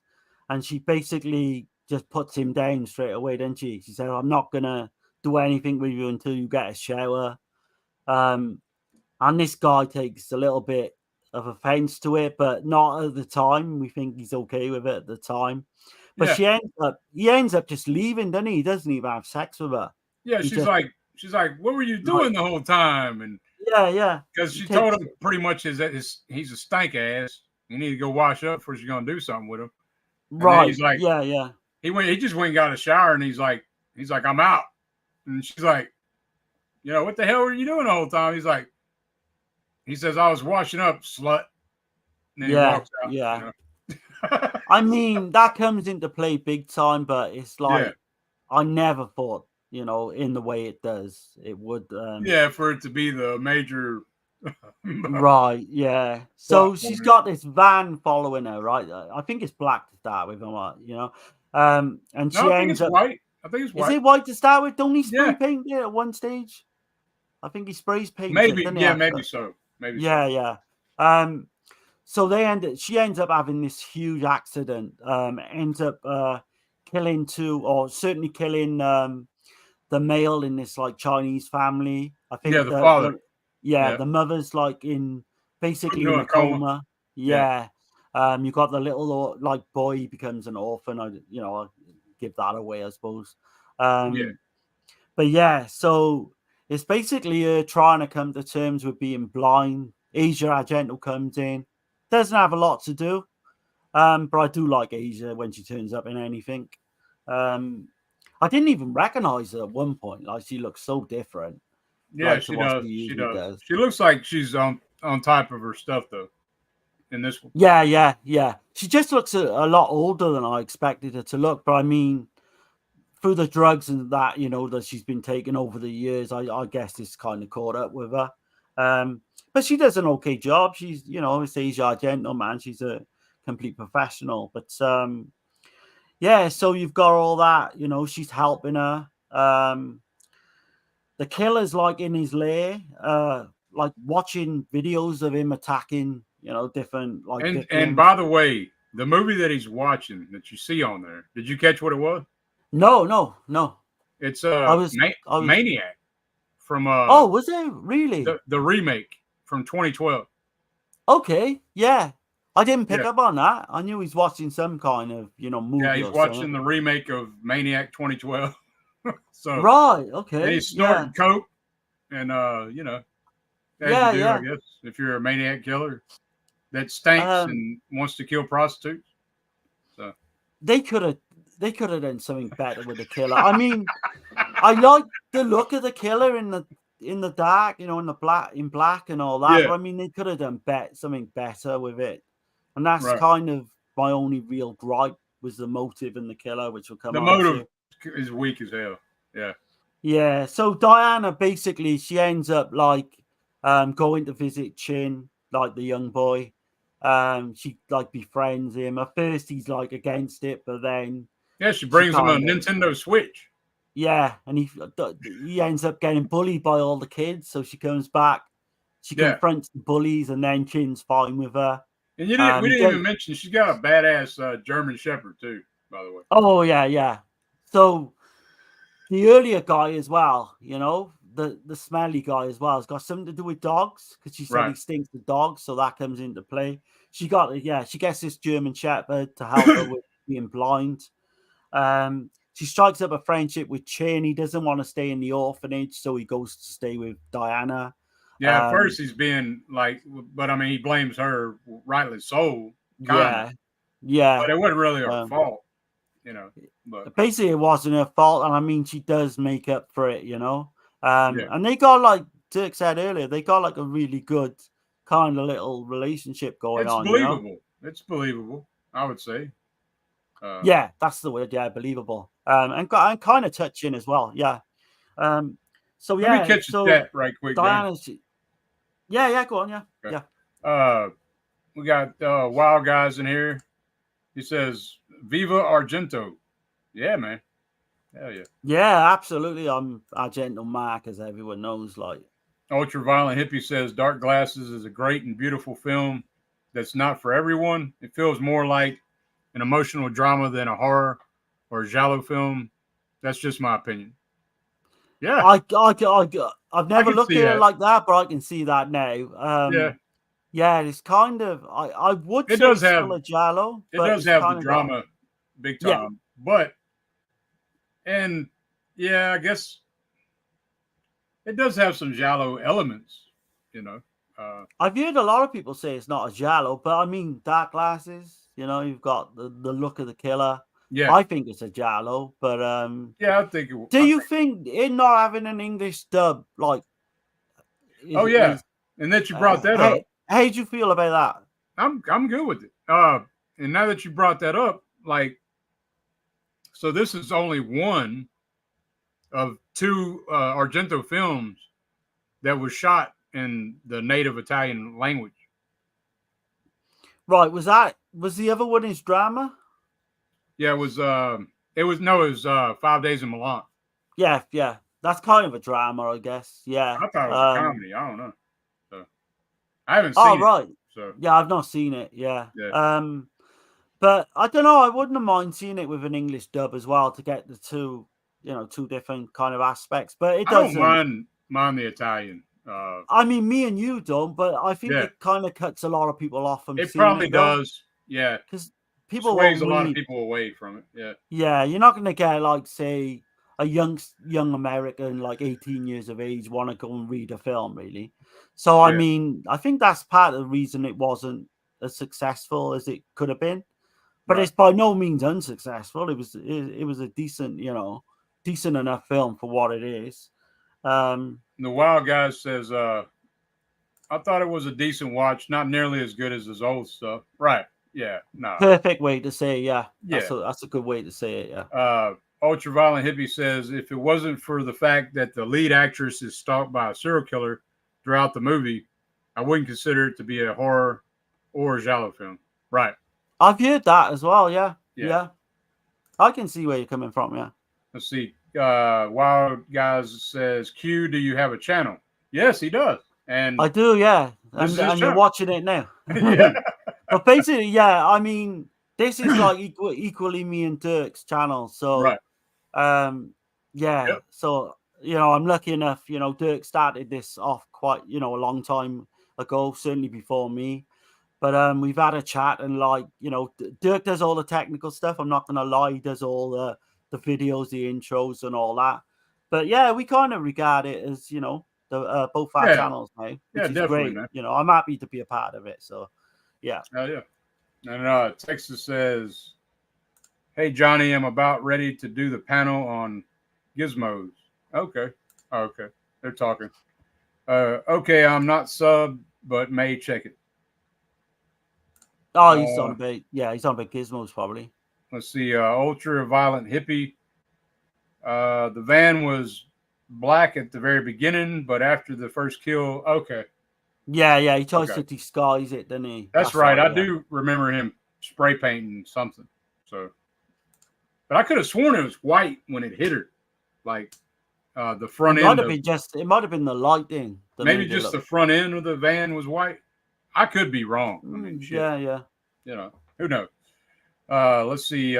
and she basically just puts him down straight away, doesn't she? She said, "I'm not gonna do anything with you until you get a shower." And this guy takes a little bit of offense to it, but not at the time. We think he's okay with it at the time. But he ends up just leaving, doesn't he? He doesn't even have sex with her. Yeah, she's like, "What were you doing the whole time?" And because she told him pretty much he's a stank ass. You need to go wash up before she's gonna do something with him. And right. He's like, He just went and got a shower, and he's like, "I'm out." And she's like, "What the hell were you doing the whole time?" He says, "I was washing up, slut." And then he walks out. I mean, that comes into play big time, but it's like I never thought, in the way it does, it would. For it to be the major Right, yeah. So she's got this van following her, right? I think it's black to start with, you know. And No, she I think ends it's up. white. I think it's Is white. it white to start with? Don't he spray Yeah, paint it at one stage? I think he sprays paints it, maybe. doesn't he? Yeah, maybe so. Maybe so. Yeah, yeah. So she ends up having this huge accident. Ends up killing two, or certainly killing the male in this like Chinese family. I Yeah, think the father. the mother's like Put basically into in a a coma. coma. Yeah, Yeah. You got the little like boy becomes an orphan. I'll give that away, I suppose. yeah. But yeah, so it's basically her trying to come to terms with being blind. Asia Argento comes in, doesn't have a lot to do, but I do like Asia when she turns up in anything. Um, I didn't even recognize her at one point. Like she looks so different, Yeah, like to she what does. she She usually does. does. She looks like she's on top of her stuff though. In this one. Yeah, yeah, yeah. She just looks a lot older than I expected her to look. But I mean, through the drugs and that, that she's been taking over the years, I guess it's kind of caught up with her. But she does an okay job. She's, it's Asia Argento, man. She's a complete professional. But yeah, so you've got all that, she's helping her. The killer's like in his lair, like watching videos of him attacking, different like And victims. by the way, the movie that he's watching that you see on there, did you catch what it was? No, no, no. It's I was. Maniac from Oh, was it really? the remake from 2012. Okay, yeah. I didn't pick Yeah. up on that. I knew he's watching some kind of, Yeah, movie he's or something. watching the remake of Maniac 2012. So, Right, and okay, he's yeah. snorting coke and as you Yeah, do, I yeah. guess, if you're a maniac killer that stinks Um, and wants to kill prostitutes. So they could have done something better with the killer. I mean, I like the look of the killer in the dark, in black and all that, yeah, but I mean they could have done something better with it. And that's right. kind of my only real gripe was the motive and the killer, which we'll come The on motive to. is weak as hell. Yeah. Yeah, so Diana basically she ends up like going to visit Chin, like the young boy. She like befriends him. At first he's like against it, but then Yeah, she she brings him a kind of Nintendo Switch. and he ends up getting bullied by all the kids. So she comes back, she Yeah. confronts the bullies, and then Chin's fine with her. And we He didn't does. even mention she's got a badass German Shepherd too, by the way. Oh yeah, yeah. So the earlier guy as well, the smelly guy as well, has got something to do with dogs because she said Right. he stinks of dogs, so that comes into play. She gets this German Shepherd to help her with being blind. She strikes up a friendship with Chin. He doesn't want to stay in the orphanage, so he goes to stay with Diana. Yeah, at first he's being like, but I mean, he blames her, rightly so, kind of. Yeah, yeah. But it wasn't really her fault, But Basically, it wasn't her fault, and I mean, she does make up for it, yeah, And they got like Dirk said earlier, they got like a really good kind of little relationship going it's on. believable. It's believable, I would say. Yeah, that's the word. Yeah, believable. And kind of touching as well. Yeah. So Let me yeah, catch a chat right quick, Dan. Diana's. Yeah, go on. Yeah, Okay. yeah. We got Wild Guys in here. He says, "Viva Argento." Yeah, man. Hell yeah. Yeah, absolutely. I'm Argento Mark, as everyone knows. Like, Ultraviolet Hippie says, "Dark Glasses is a great and beautiful film that's not for everyone. It feels more like an emotional drama than a horror or a giallo film. That's just my opinion." Yeah, I've I never can looked see at it that. like that, but I can see that now. Yeah, Yeah, it's kind of. I would it say does it's have still a giallo, it but does it's have the kind of got. drama big Yeah, time, but and yeah, I guess it does have some giallo elements. You know, I've heard a lot of people say it's not a giallo, but I mean, dark glasses. You've got the look of the killer. yeah, I think it's a giallo, but yeah. I think it. do you think it not having an English dub like Oh yeah, is and that you brought that up. how do you feel about I'm good with it. And now that you brought that up, like, so this is only one of two Argento films that was shot in the native Italian language. Right. Was the other one his drama? Yeah, it was 5 Days in Milan. Yeah, yeah. That's kind of a drama, I guess. Yeah. I thought it was a comedy. I don't know. So, I haven't seen Oh, it. right. So Yeah, I've not seen it. Yeah. yeah. But I don't know. I wouldn't have mind seeing it with an English dub as well to get the two different kind of aspects. But it I don't doesn't. mind the Italian. I mean, me and you don't, but I think Yeah. it kind of cuts a lot of people off from It seeing probably it, though, does. Yeah. because people Sways won't a lot of read. people away from it. Yeah. Yeah, you're not going to get, like, say, a young American, like 18 years of age, want to go and read a film, really. So, I Yeah. mean, I think that's part of the reason it wasn't as successful as it could have been. But Right. it's by no means unsuccessful. It was a decent, decent enough film for what it is. The Wild Guy says, I thought it was a decent watch, not nearly as good as his old stuff. Right. Yeah. No. Perfect way to say it, yeah. Yeah. That's a good way to say it, yeah. Ultraviolet Hippie says, if it wasn't for the fact that the lead actress is stalked by a serial killer throughout the movie, I wouldn't consider it to be a horror or a giallo film. Right. I've heard that as well, yeah. Yeah. Yeah. I can see where you're coming from, yeah. Let's see. Wild Guys says, Q, do you have a channel? Yes, he does. And I do, yeah. This is And his you're channel. watching it now. yeah. But basically, yeah, I mean, this is like equally me and Dirk's channel. So, Right. yeah. Yep. So, I'm lucky enough, Dirk started this off quite, a long time ago, certainly before me. But we've had a chat, and like, Dirk does all the technical stuff. I'm not gonna lie, he does all the videos, the intros, and all that. But yeah, we kind of regard it as the both our channels now, which is great. Man. I'm happy to be a part of it. So yeah. Oh yeah. And Texas says, hey Johnny, I'm about ready to do the panel on gizmos. Okay. Oh, okay. They're talking. Okay, I'm not sub, but may check it. Oh, he's on big. Yeah, he's on big gizmos probably. Let's see. Ultraviolet Hippie. The van was black at the very beginning, but after the first kill, okay. Yeah, he tries to disguise it, doesn't he? That's right. I do remember him spray painting something. So, but I could have sworn it was white when it hit her, like the front end. It might have been the lighting. Maybe just the front end of the van was white. I could be wrong. I mean, shit. Yeah. Who knows? Let's see.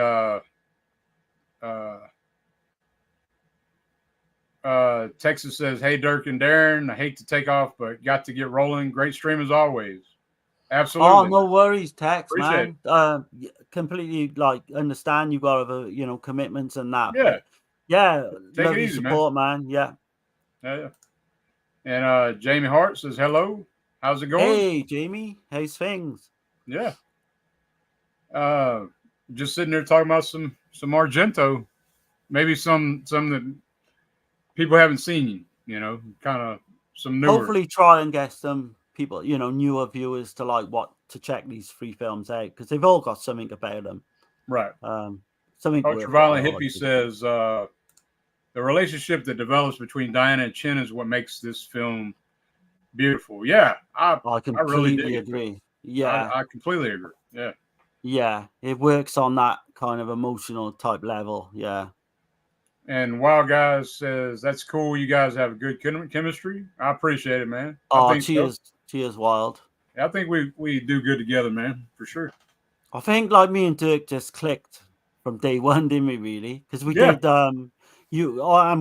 Texas says, hey, Dirk and Darren, I hate to take off, but got to get rolling. Great stream as always. Absolutely. Oh, no worries, Tex, Appreciate man. Completely understand you've got other, commitments and that. Yeah. Yeah. Take love it your easy, support, man. Yeah. Yeah. And Jamie Hart says, hello. How's it going? Hey, Jamie. How's things? Yeah. Just sitting there talking about some Argento. Maybe some that people haven't seen, kind of some newer. Hopefully try and get some people, newer viewers to check these 3 films out, because they've all got something about them. Right. Something. Ultraviolet Hippie says the relationship that develops between Diana and Chin is what makes this film beautiful. Yeah. I completely agree. Yeah. I completely agree. Yeah. Yeah. It works on that kind of emotional type level. Yeah. And Wild Guys says, that's cool. You guys have a good chemistry. I appreciate it, man. Cheers. So. Cheers, Wild. I think we do good together, man, for sure. I think like me and Dirk just clicked from day one, didn't we, really? Because we did, and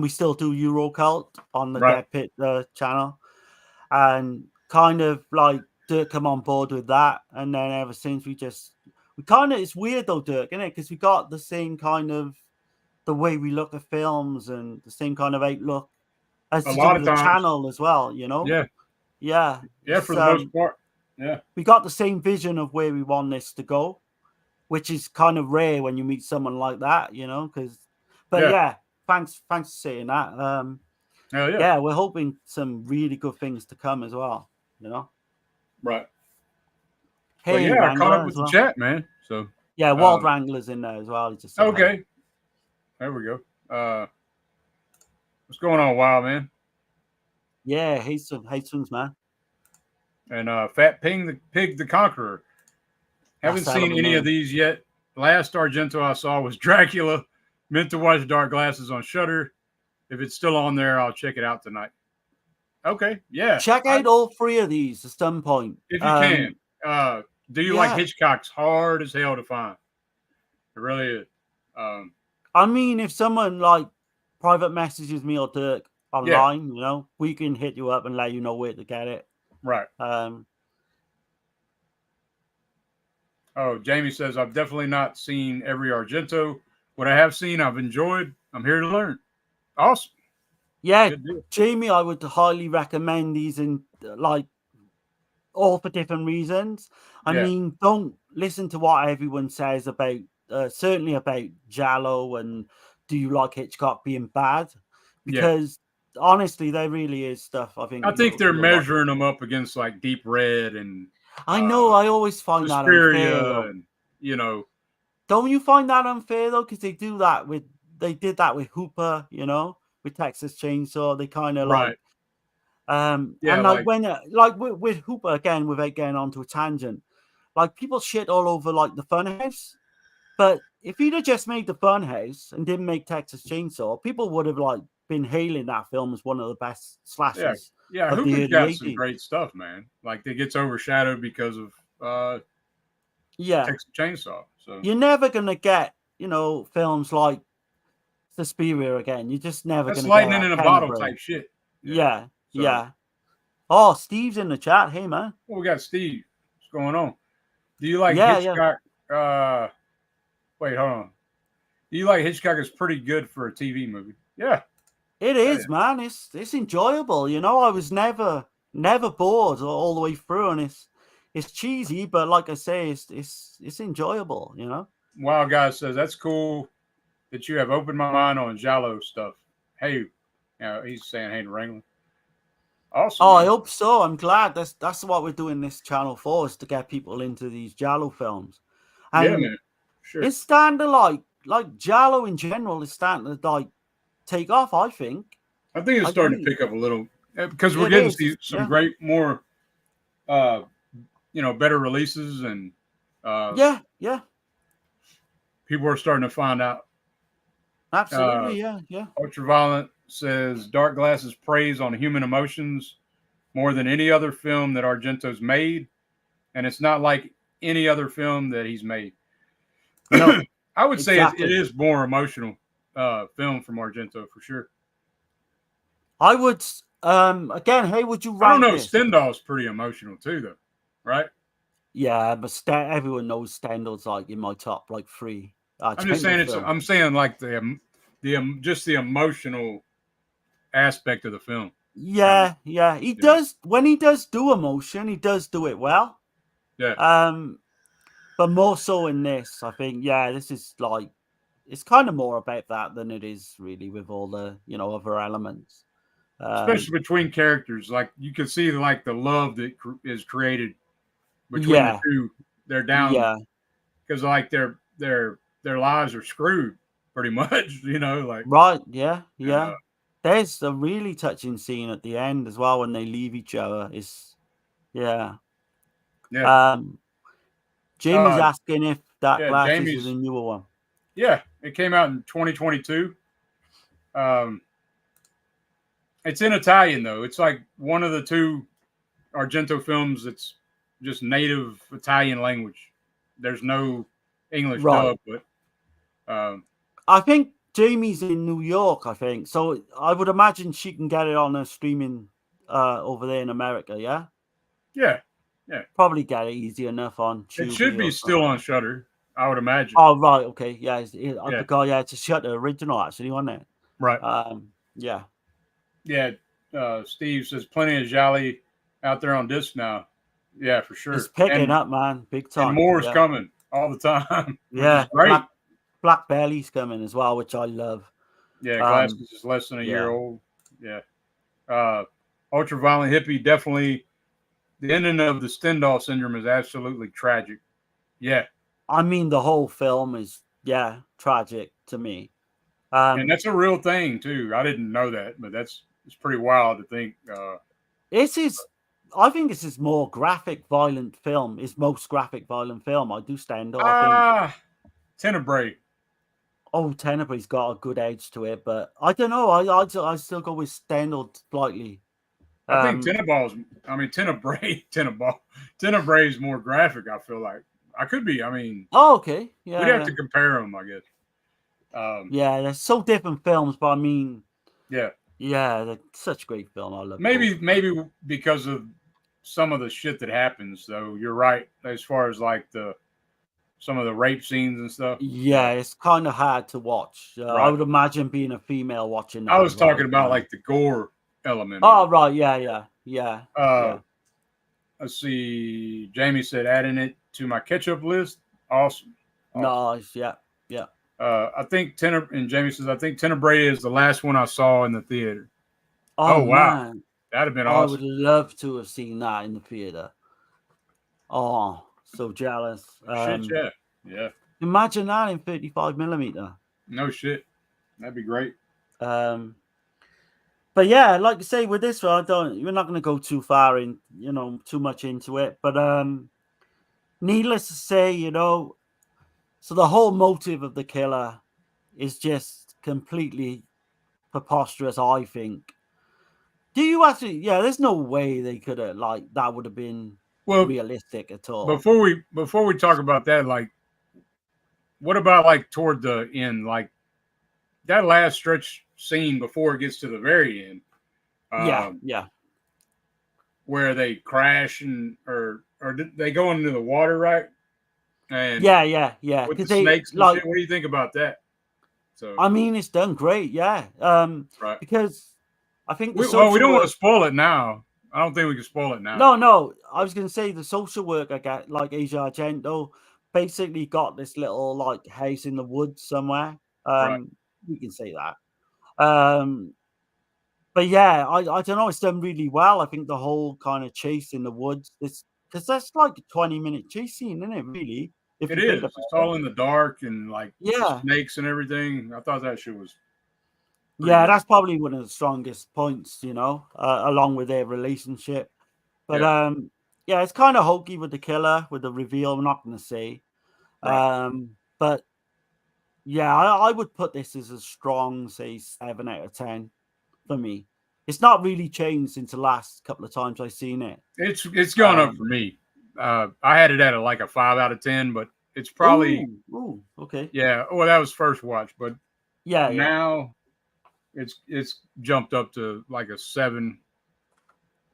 we still do Eurocult on the Dead Pit channel. And kind of like Dirk come on board with that. And then ever since it's weird though, Dirk, isn't it? Because we got the same kind of, the way we look at films and the same kind of outlook as a lot of the times. Channel as well, Yeah, for the most part. Yeah. We got the same vision of where we want this to go, which is kind of rare when you meet someone like that, thanks for saying that. We're hoping some really good things to come as well, Right. Hey, I caught up with the chat, man. So Wild Wrangler's in there as well. Just okay. There we go. What's going on, Wild man? Yeah, hey, swings, man. and Fat Pig the Conqueror. Haven't That's a hell of seen a any of name. these yet. Last Argento I saw was Dracula. Meant to watch Dark Glasses on Shudder. If it's still on there, I'll check it out tonight. Okay, yeah. Check out all three of these at some point. If you can. Do you like Yeah. Hitchcock's hard as hell to find? It really is. I mean, if someone like private messages me or Dirk online, you know, we can hit you up and let you know where to get it. Right. Oh, Jamie says, I've definitely not seen every Argento. What I have seen, I've enjoyed. I'm here to learn. Awesome. Yeah, Jamie, I would highly recommend these in like all for different reasons. I mean, don't listen to what everyone says about certainly about Giallo and Do You Like Hitchcock being bad, because honestly, there really is stuff I think. I think they're measuring them up against like Deep Red and. I know. I always find that unfair, though. And, you know. Don't you find that unfair though? Because they did that with Hooper, you know, with Texas Chainsaw. They kind of like. And like when like with Hooper again, without getting onto a tangent, like people shit all over like the Funhouse, but if he'd have just made the Funhouse and didn't make Texas Chainsaw, people would have like been hailing that film as one of the best slashers. Yeah, Hooper's got some great stuff, man. Like it gets overshadowed because of Texas Chainsaw. So you're never gonna get, you know, films like Suspiria again. You're just never That's gonna lightning get in a bottle type shit. Yeah. Oh, Steve's in the chat. Hey, man. Well, we got Steve. What's going on? Do you like Hitchcock? Wait, hold on. Do you like Hitchcock? Is pretty good for a TV movie. Yeah. It is, man. It's enjoyable. You know, I was never bored all the way through, and it's cheesy, but like I say, it's enjoyable. You know. Wow, guy says that's cool that you have opened my mind on Giallo stuff. Hey, he's saying hey to Wrangler. Awesome. Oh, man. I hope so. I'm glad. That's what we're doing this channel for, is to get people into these Giallo films. And man. Sure. It's starting to like Giallo in general is starting to like take off. I think it's starting to pick up a little because we're getting to see some great more, better releases and people are starting to find out. Absolutely, yeah. Ultraviolet says Dark Glasses preys on human emotions more than any other film that Argento's made, and it's not like any other film that he's made. No, I would say it is more emotional film from Argento for sure. I would again. Hey, would you rank I don't know. this? Stendhal's pretty emotional too, though, right? Yeah, but everyone knows Stendhal's like in my top like 3. I'm just saying I'm saying like the just the emotional aspect of the film. Yeah. He does when he does do emotion, he does do it well. Yeah. But more so in this, I think. Yeah, this is like it's kind of more about that than it is really with all the other elements. Especially between characters, like you can see like the love that is created between the two. They're down, because like their lives are screwed pretty much, like right. Yeah. There's a really touching scene at the end as well when they leave each other. Jamie's asking if that Glasses is a newer one. Yeah, it came out in 2022. It's in Italian though. It's like one of the 2 Argento films that's just native Italian language. There's no English dub, but I think Jamie's in New York, I think. So I would imagine she can get it on a streaming over there in America, yeah? Yeah. Probably get it easy enough on Tubi. It should be still on Shudder, I would imagine. Oh, right, okay. Yeah, I forgot, it's a Shudder original, actually, wasn't it? Right. Yeah. Yeah, Steve says plenty of gialli out there on disc now. Yeah, for sure. It's picking up, man, big time. And more is coming all the time. Yeah, great. Black Belly's coming as well, which I love. Yeah, Glasses is less than a year old. Yeah. Ultraviolet Hippie, definitely. The ending of the Stendhal syndrome is absolutely tragic. Yeah. I mean, the whole film is, tragic to me. And that's a real thing, too. I didn't know that, but it's pretty wild to think. I think this is more graphic, violent film. It's most graphic, violent film. I do stand up. I think. Tenebrae. Oh, Tenebrae's got a good edge to it, but I don't know. I still go with Stendhal slightly. I think Tenebrae Tenebrae is more graphic. I feel like I could be. I mean, Oh, okay. we'd Yeah, have yeah. to compare them, I guess. Yeah, they're so different films, but I mean, Yeah, yeah, they're such great film. I love maybe both. maybe because of some of the shit that happens, though. You're right as far as like some of the rape scenes and stuff. Yeah, it's kind of hard to watch. I Right. would imagine being a female watching I that was as well. talking about like the gore element of Oh, it. right. Yeah, yeah. Uh, let's see. Jamie said adding it to my catch-up list. Awesome. Nice. Yeah. I think and Jamie says I think Tenebrae is the last one I saw in the theater. Oh, Oh wow, man. that'd have been I would awesome. love to have seen that in the theater. Oh, so jealous. Shit, yeah. Imagine that in 35mm. No shit, that'd be great. But yeah, like I say, with this one, we're not going to go too far in, too much into it. But needless to say, so the whole motive of the killer is just completely preposterous, I think. Do you actually? Yeah, there's no way they could have that would have been realistic at all. Before we talk about that, like, what about like toward the end, like that last stretch scene before it gets to the very end? Yeah. Where they crash or they go into the water, right? And yeah. With the They, snakes and shit. What do you think about that? So I mean, it's done great, yeah. Right. Because I think we don't want to spoil it now. I don't think we can spoil it now. No. I was going to say the social worker guy, like Dario Argento, basically got this little like house in the woods somewhere. Right. We can say that. But yeah, I don't know. It's done really well. I think the whole kind of chase in the woods, because that's like a 20-minute chase scene, isn't it? Really, if It you think is. about It's all in the dark and like Yeah. snakes and everything. I thought that shit was. Yeah, good. that's probably one of the strongest points, along with their relationship. But yeah, it's kind of hokey with the killer, with the reveal. I'm not going to say, Right. but yeah, I would put this as a strong, say, 7 out of 10 for me. It's not really changed since the last couple of times I've seen it. It's gone up for me. I had it at like a 5 out of 10, but it's probably ooh, okay. Yeah. Well, that was first watch, but Yeah. now it's jumped up to like a 7.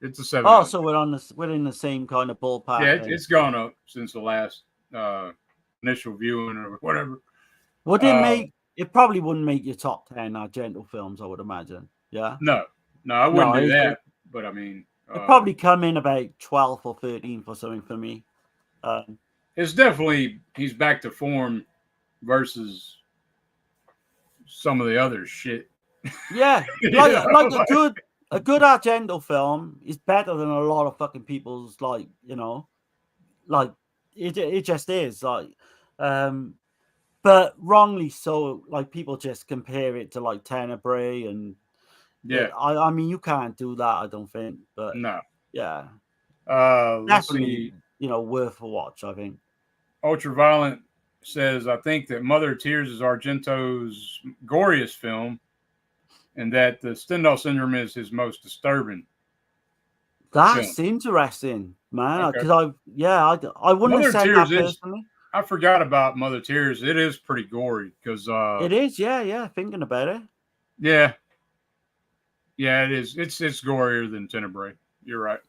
It's a 7. Oh, so we're in the same kind of ballpark. Yeah, it's gone up since the last initial viewing or whatever. Would it probably wouldn't make your top 10 Argento films, I would imagine. Yeah. No, I wouldn't do that. But I mean, it probably come in about 12th or 13th or something for me. It's definitely he's back to form versus some of the other shit. Yeah, like a good Argento film is better than a lot of fucking people's like it just is like, but wrongly so. Like people just compare it to like Tenebrae and yeah. I mean you can't do that. I don't think, but no. Yeah. Let's see. Worth a watch. I think. Ultraviolet says, I think that Mother of Tears is Argento's goriest film, and that the Stendhal syndrome is his most disturbing. That's interesting, man. Because I wouldn't have said that personally. I forgot about Mother of Tears. It is pretty gory because it is. Yeah. Thinking about it. Yeah, it is. It's gorier than Tenebrae. You're right.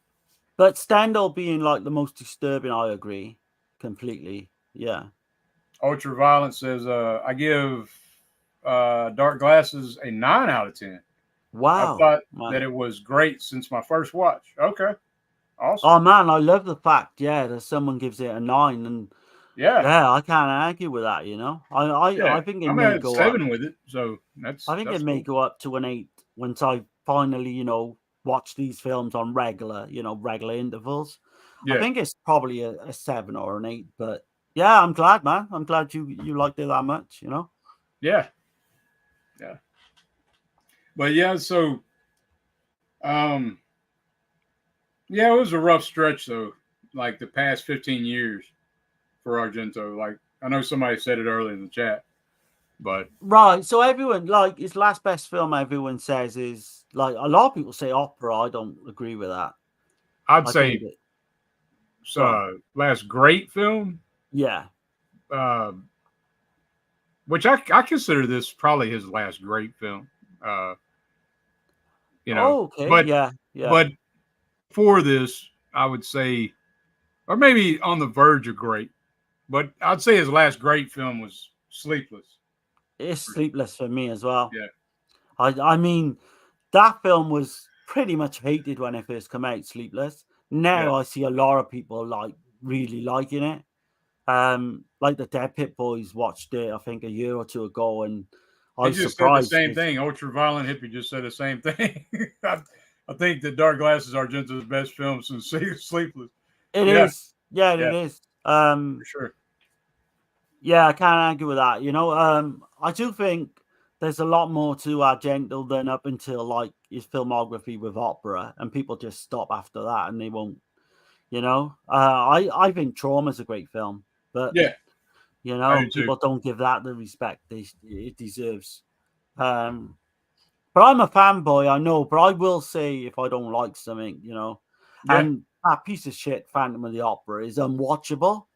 But Stendhal being like the most disturbing, I agree completely. Yeah. Ultraviolet says, I give Dark Glasses a 9 out of 10. Wow. I thought that it was great since my first watch. Okay. Awesome. Oh man, I love the fact, that someone gives it a 9, and I can't argue with that. I think it may go 7 with it, so that's. I think it may go up to an 8 once I finally, watch these films on regular intervals. Yeah. I think it's probably a 7 or an 8, but yeah, I'm glad, man. I'm glad you liked it that much. Yeah. But yeah, so Yeah, it was a rough stretch though. Like the past 15 years for Argento. Like I know somebody said it earlier in the chat, but Right. So everyone like his last best film. Everyone says is like a lot of people say opera. I don't agree with that. I'd I think say that. Go on. last great film, Yeah. uh, which I consider this probably his last great film. Uh, you know, Oh, okay. but Yeah. Yeah. but for this, I would say, or maybe on the verge of great, but I'd say his last great film was Sleepless. It's Sleepless for me as well. Yeah, I mean, that film was pretty much hated when it first came out. Sleepless. yeah. Now I see a lot of people like really liking it. Like the Dead Pit Boys watched it, I think, a year or two ago, and I He was just said the surprised. same thing. Ultraviolet Hippie just said the same thing. I think that Dark Glass is Argento's best film since Sleepless. It Yeah, is, yeah, yeah, it is. for sure. Yeah, I can't argue with that. I do think there's a lot more to Argento than up until like his filmography with opera, and people just stop after that and they won't. I think Trauma's a great film, but Yeah, I do too. people don't give that the respect it deserves. Um, but I'm a fanboy, I know, but I will say if I don't like something, Yeah, and that piece of shit Phantom of the Opera is unwatchable.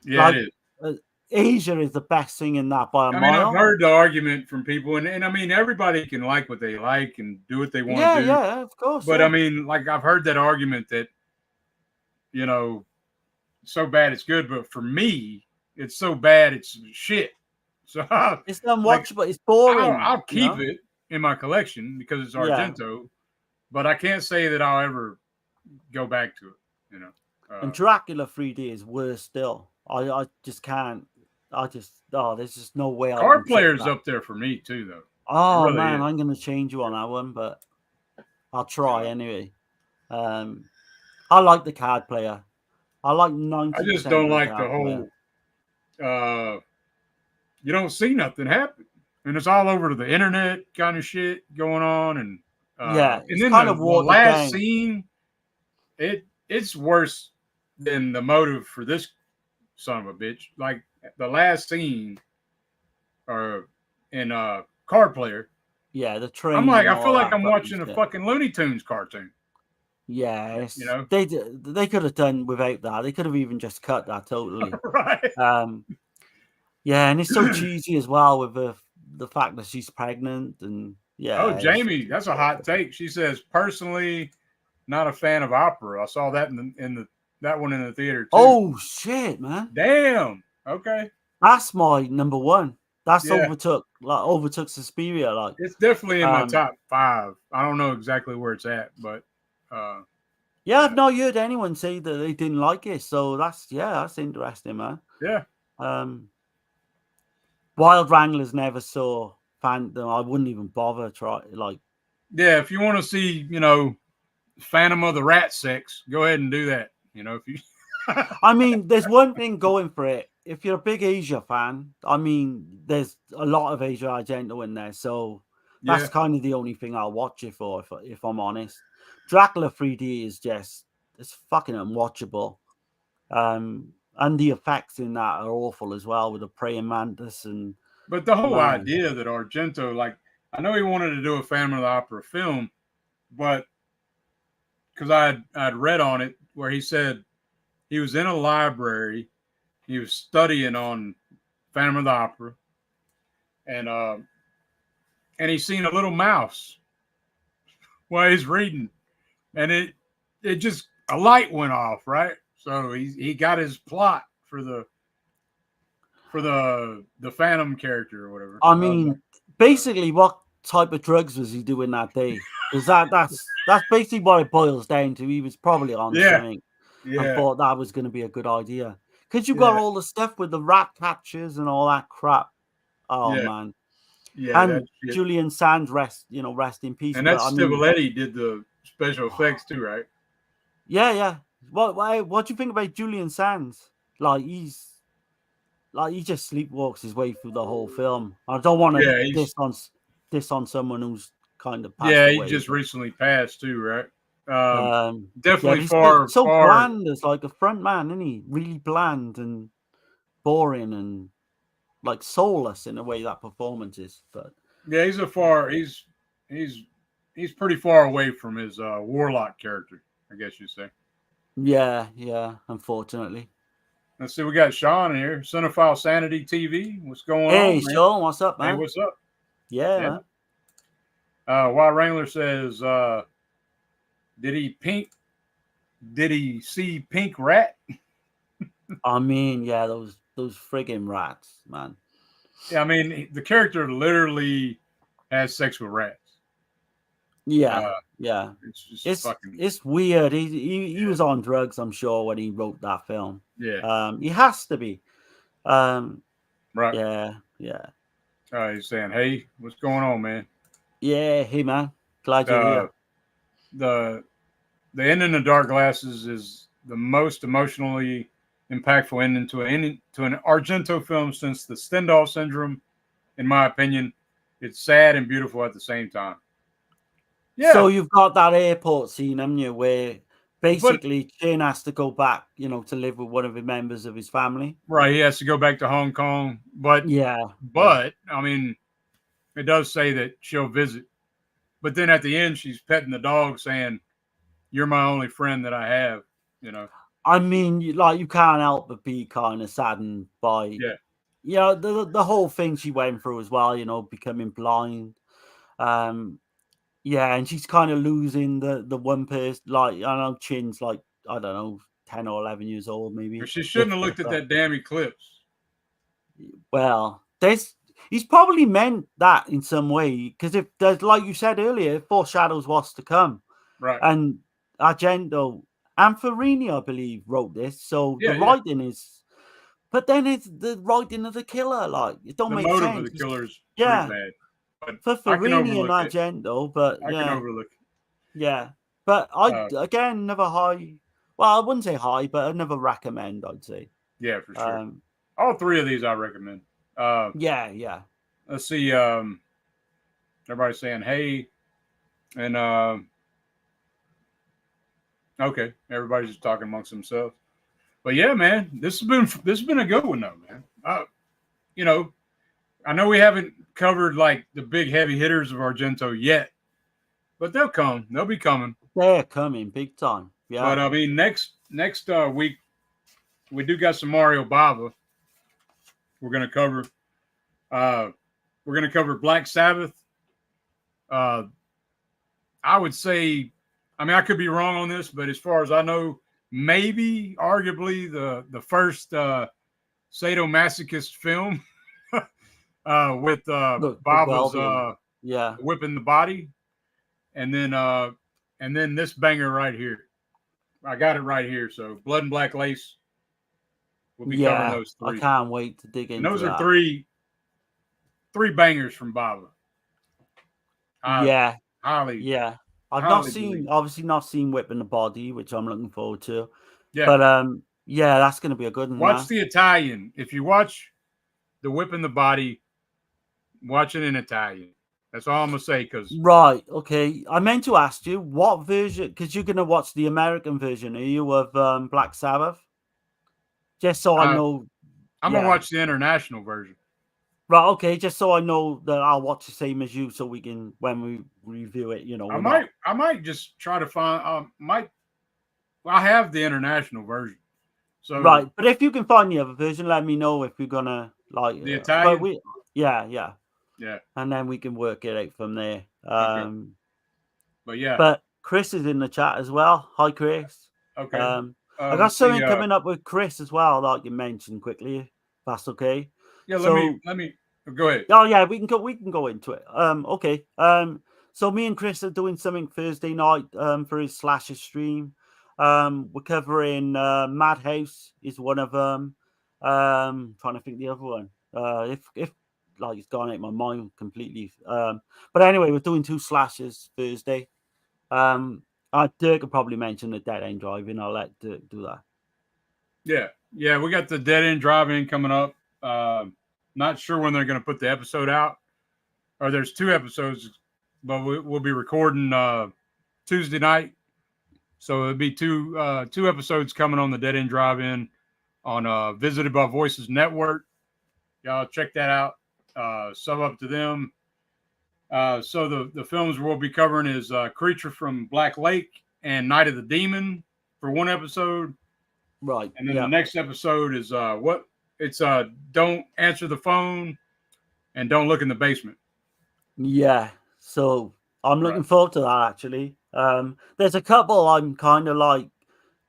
yeah, it Like is. uh, Asia is the best thing in that by a I mean, I've mile. heard the argument from people, and I mean, everybody can like what they like and do what they want Yeah, to do. yeah, of course, But I yeah. mean, like, I've heard that argument that, you know, so bad it's good, but for me, it's so bad it's shit. So, It's like, unwatchable. It's I'll, boring, I'll keep it in my collection because it's Yeah. Argento, but I can't say that I'll ever go back to it. You know, And Dracula 3D is worse still. I just can't. There's just no way I can Card take Player's that. up there for me too, though. It Oh really man, is. I'm gonna change you on that one, but I'll try anyway. I like the Card Player. I like I just 90% don't of the like the Card Player. whole. You don't see nothing happen, and it's all over the internet kind of shit going on, Yeah, and it's then kind the of the watered last down. scene, it's worse than the motive for this son of a bitch. Like the last scene, or in Card Player, Yeah, the I'm train like, and I feel all like that I'm fucking watching a shit. fucking Looney Tunes cartoon. You Yes, know, they could have done without that. They could have even just cut that totally. right? Yeah, and it's so cheesy as well with the fact that she's pregnant and Oh, yeah, Jamie, that's a hot take. She says, personally, not a fan of opera. I saw that in the that one in the theater too. Oh shit, man. Damn. Okay. That's my number one. That's Yeah, overtook Suspiria. it's definitely in my Um, top 5. I don't know exactly where it's at, but uh, yeah, I've yeah, not heard anyone say that they didn't like it. So that's interesting, man. yeah, Um, Wild Wranglers never saw Phantom. I wouldn't even bother try like. yeah. If you want to see, Phantom of the Rat Sex, go ahead and do that. If you, I mean, there's one thing going for it. If you're a big Asia fan, I mean, there's a lot of Asia Argento in there, so that's yeah. kind of the only thing I'll watch it for, if I'm honest. Dracula 3D is it's fucking unwatchable. And the effects in that are awful as well with the praying mantis and But the whole man. idea that Argento, like, I know he wanted to do a Phantom of the Opera film, but because I'd read on it where he said he was in a library, he was studying on Phantom of the Opera, and he seen a little mouse while he's reading, and it just a light went off, right? So he got his plot for the Phantom character or whatever. I I was like, mean, basically, what type of drugs was he doing that day? Because that's basically what it boils down to. He was probably on yeah, something and yeah, thought that was going to be a good idea. Because you got yeah, all the stuff with the rat catchers and all that crap. Oh yeah, man. yeah. That And shit. Julian Sands rest in peace. And But that's I mean, Stiviletti did the special effects too, right? yeah. What do you think about Julian Sands? Like he just sleepwalks his way through the whole film. I don't want to Yeah, diss on someone who's kind of passed he away. just recently passed too, right? Definitely he's so far. bland as like a front man, isn't he? Really bland and boring and like soulless in a way that performance is. But Yeah, he's pretty far away from his warlock character, I guess you say. yeah, unfortunately. Let's see, we got Sean here, Cinephile Sanity TV. What's going Hey, on, man? Sean, what's up, Hey, man? what's up? Yeah, Yeah. man. Wild Wrangler says, did he see Pink Rat? I mean, yeah, those friggin' rats, man. Yeah, I mean, the character literally has sex with rats. Yeah, yeah. It's just fucking. It's weird. He was on drugs, I'm sure, when he wrote that film. Yeah. He has to be. Right. Yeah. He's saying, "Hey, what's going on, man?" Yeah, hey man, glad you're here. The ending of Dark Glasses is the most emotionally impactful ending to an Argento film since the Stendhal Syndrome, in my opinion. It's sad and beautiful at the same time. Yeah. So you've got that airport scene, haven't you, where basically Chin has to go back, to live with one of the members of his family. Right, he has to go back to Hong Kong, but I mean, it does say that she'll visit. But then at the end, she's petting the dog, saying, "You're my only friend that I have." I mean, you can't help but be kind of saddened by, the whole thing she went through as well. Becoming blind. Yeah, and she's kind of losing the one person. Like, I know Chin's like, I don't know, 10 or 11 years old, maybe. But she shouldn't have looked at that damn eclipse. Well, he's probably meant that in some way, because if there's, like you said earlier, it foreshadows what's to come. Right. And Argento and Farini, I believe, wrote this. So the writing is, but then it's the writing of the killer. Like, it don't make sense. The motive of the killer is pretty bad. But for Farini and Argento, but I can overlook it. Yeah, but I again never high. Well, I wouldn't say high, but I'd never recommend. I'd say. Yeah, for sure. All three of these I recommend. Yeah. Let's see. Everybody's saying hey, and okay, everybody's just talking amongst themselves. But yeah, man, this has been a good one though, man. I know we haven't covered like the big heavy hitters of Argento yet, but they'll come. They'll be coming. They're coming big time. Yeah. But I mean, next week we do got some Mario Bava. We're gonna cover. We're gonna cover Black Sabbath. I would say, I mean, I could be wrong on this, but as far as I know, maybe arguably the first sadomasochist film with Bava's whipping the body, and then this banger right here. I got it right here. So Blood and Black Lace. We'll be covering those three. I can't wait to dig into and those are three bangers from Bava. Highly. Yeah. I've obviously not seen Whipping the Body, which I'm looking forward to. Yeah. But that's gonna be a good one. Watch the Italian. If you watch the Whipping the Body, watch it in Italian. That's all I'm gonna say. Right, okay. I meant to ask you what version, because you're gonna watch the American version, are you, of Black Sabbath? Just so I know. I'm gonna watch the international version. Right, okay. Just so I know that I'll watch the same as you, so we can, when we review it, I might just try to find. I have the international version. So right, but if you can find the other version, let me know if you're gonna like the Italian. Yeah. And then we can work it out from there. But Chris is in the chat as well. Hi, Chris. Okay. I got something coming up with Chris as well, like you mentioned quickly. If that's okay. Yeah. Let me go ahead. Oh yeah, we can go into it. Okay. So me and Chris are doing something Thursday night for his slasher stream. We're covering Madhouse is one of them. Trying to think the other one. If like it's gone out of my mind completely. But anyway, we're doing 2 slashers Thursday. Dirk could probably mention the Dead End Drive-In. I'll let Dirk do that. Yeah, we got the Dead End Drive-In coming up. Not sure when they're going to put the episode out, or there's 2 episodes, but we'll be recording Tuesday night So it'll be two episodes coming on the Dead End Drive-In on Visited by Voices Network. Y'all check that out. Sub up to them. So the films we'll be covering is Creature from Black Lake and Night of the Demon for one episode. Right. And then the next episode is Don't Answer the Phone and Don't Look in the Basement. Yeah. So I'm looking forward to that, actually. There's a couple I'm kind of like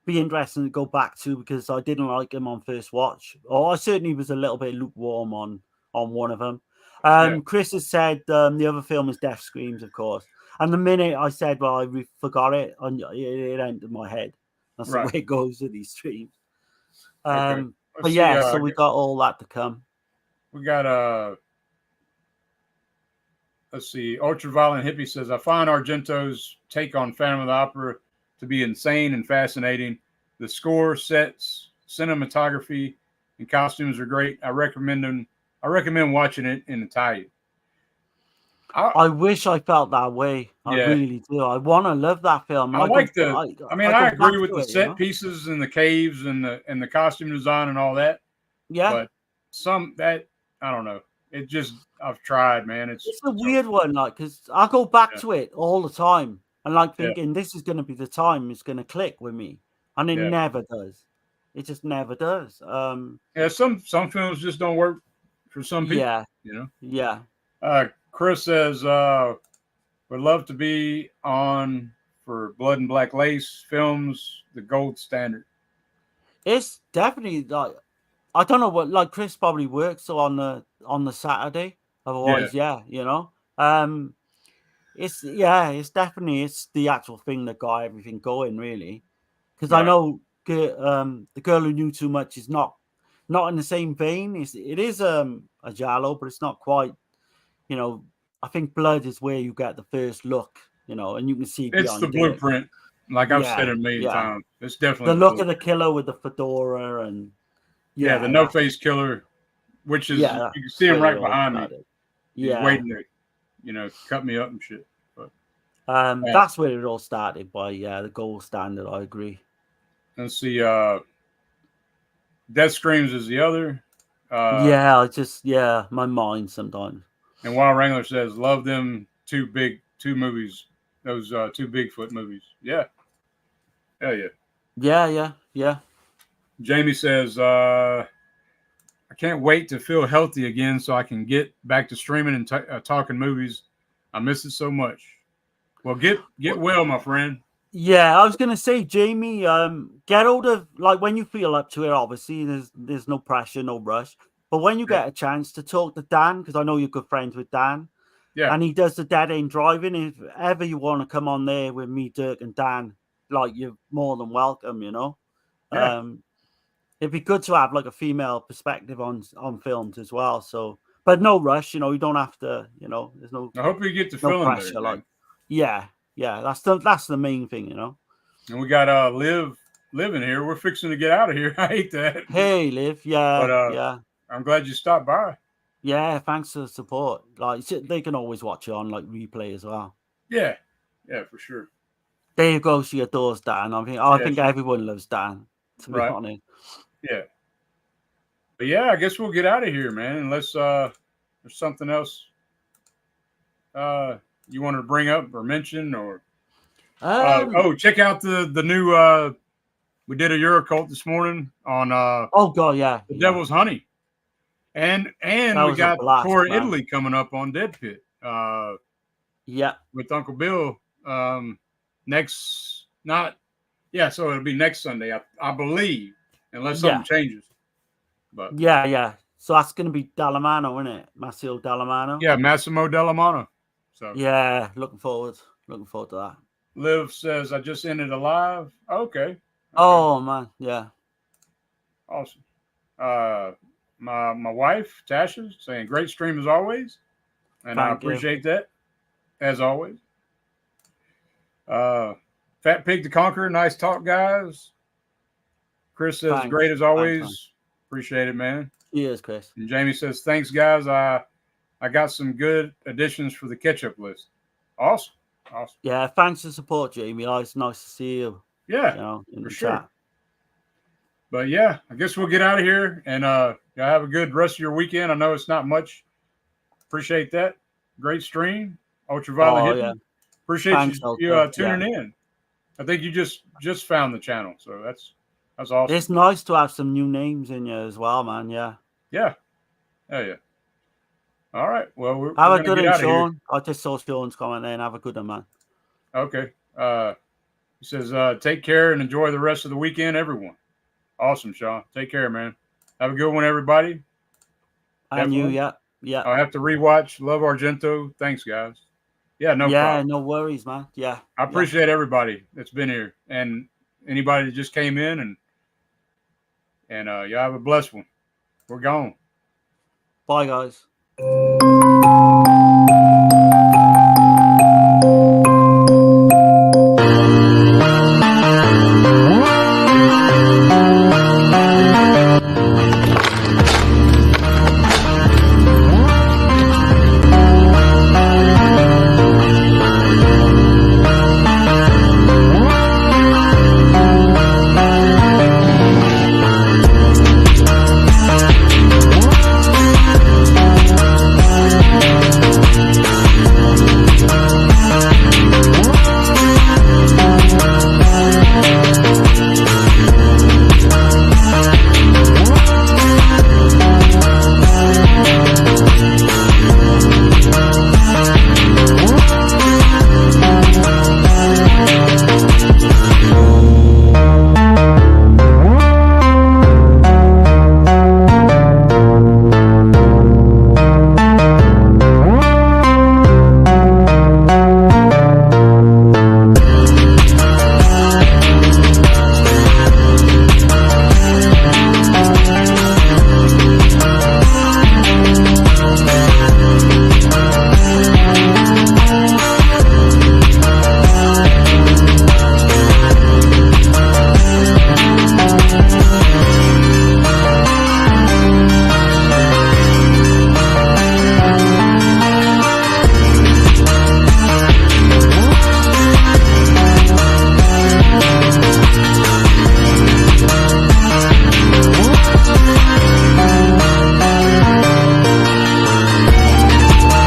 be interested to go back to because I didn't like them on first watch. Or I certainly was a little bit lukewarm on one of them. Chris has said the other film is Death Screams, of course. And the minute I said, well, I forgot it, and it entered my head. That's the way it goes with these streams. But yeah, so we got all that to come. We got let's see. Ultraviolent Hippie says, I find Argento's take on Phantom of the Opera to be insane and fascinating. The score, sets, cinematography, and costumes are great. I recommend watching it in Italian. I wish I felt that way. I really do. I want to love that film. I agree with the set pieces and the caves and the costume design and all that. Yeah. But I don't know. It just, I've tried, man. It's a weird one, like, because I go back to it all the time and like thinking this is going to be the time it's going to click with me, and it never does. It just never does. Some films just don't work for some people. Yeah, you know. Yeah. Chris says would love to be on for Blood and Black Lace films, the gold standard. It's definitely like, I don't know what, like, Chris probably works on the Saturday. Otherwise, you know. It's definitely the actual thing that got everything going, really. Because I know The Girl Who Knew Too Much is not in the same vein. It is a giallo, but it's not quite. You know, I think Blood is where you get the first look. You know, and you can see it's the blueprint. Like I've said a million times, it's definitely the look of the killer with the fedora and the no face killer, which is you can see him right behind me. He's waiting to, cut me up and shit. But that's where it all started by the gold standard. I agree. Let's see. Death Screams is the other. My mind sometimes. And Wild Wrangler says, love them two movies. Those two Bigfoot movies. Yeah. Hell yeah. Yeah. Jamie says, I can't wait to feel healthy again so I can get back to streaming and talking movies. I miss it so much. Well, get well, my friend. Yeah, I was going to say, Jamie, get hold of, like, when you feel up to it, obviously, there's no pressure, no rush. But when you get a chance to talk to Dan, because I know you're good friends with Dan, and he does the Dead End Drive-In, if ever you want to come on there with me, Dirk, and Dan, like, you're more than welcome, you know? Yeah. It'd be good to have, like, a female perspective on films as well, so... But no rush, you know, you don't have to, you know, there's no... I hope you get to no feeling pressure, there, like... Yeah, that's the main thing, you know? And we got Liv in here. We're fixing to get out of here. I hate that. Hey, Liv, yeah. I'm glad you stopped by. Yeah, thanks for the support. Like, they can always watch it on like replay as well. Yeah, for sure. There you go. She adores Dan. I think everyone loves Dan, to be honest. Yeah. But yeah, I guess we'll get out of here, man. Unless there's something else you wanted to bring up or mention, or check out the new. We did a Eurocult this morning on. The Devil's Honey. And we got Core Italy coming up on Dead Pit. With Uncle Bill. So it'll be next Sunday, I believe, unless something changes. But so that's going to be Dallamano, isn't it? Massimo Dallamano. Yeah, Massimo Dallamano. So yeah, looking forward to that. Liv says, I just ended a live. Okay. Oh man, yeah. Awesome. My wife, Tasha, saying great stream as always. And I appreciate that, as always. Fat Pig to Conquer, nice talk, guys. Chris says, great as always. Appreciate it, man. Cheers, Chris. And Jamie says, thanks, guys. I got some good additions for the catch-up list. Awesome. Yeah, thanks for the support, Jamie. It's nice to see you. Yeah, you know, in for the sure. chat. But yeah, I guess we'll get out of here and have a good rest of your weekend. I know it's not much. Appreciate that. Great stream. Ultraviolet Oh Hidden. yeah, Appreciate thanks, you Ultra. tuning in. I think you just found the channel, so that's awesome. It's nice to have some new names in here as well, man. Yeah. Yeah. Hell yeah. All right. Well, we're Have a gonna good get one, out of here. Sean. I just saw Sean's comment in. Have a good one, man. Okay. He says, take care and enjoy the rest of the weekend, everyone. Awesome, Sean. Take care, man. Have a good one, everybody. And Definitely. you, yeah. I'll have to rewatch Love Argento. Thanks, guys. Yeah, no problem. No worries, man. Yeah. I appreciate everybody that's been here and anybody that just came in and y'all have a blessed one. We're gone. Bye, guys.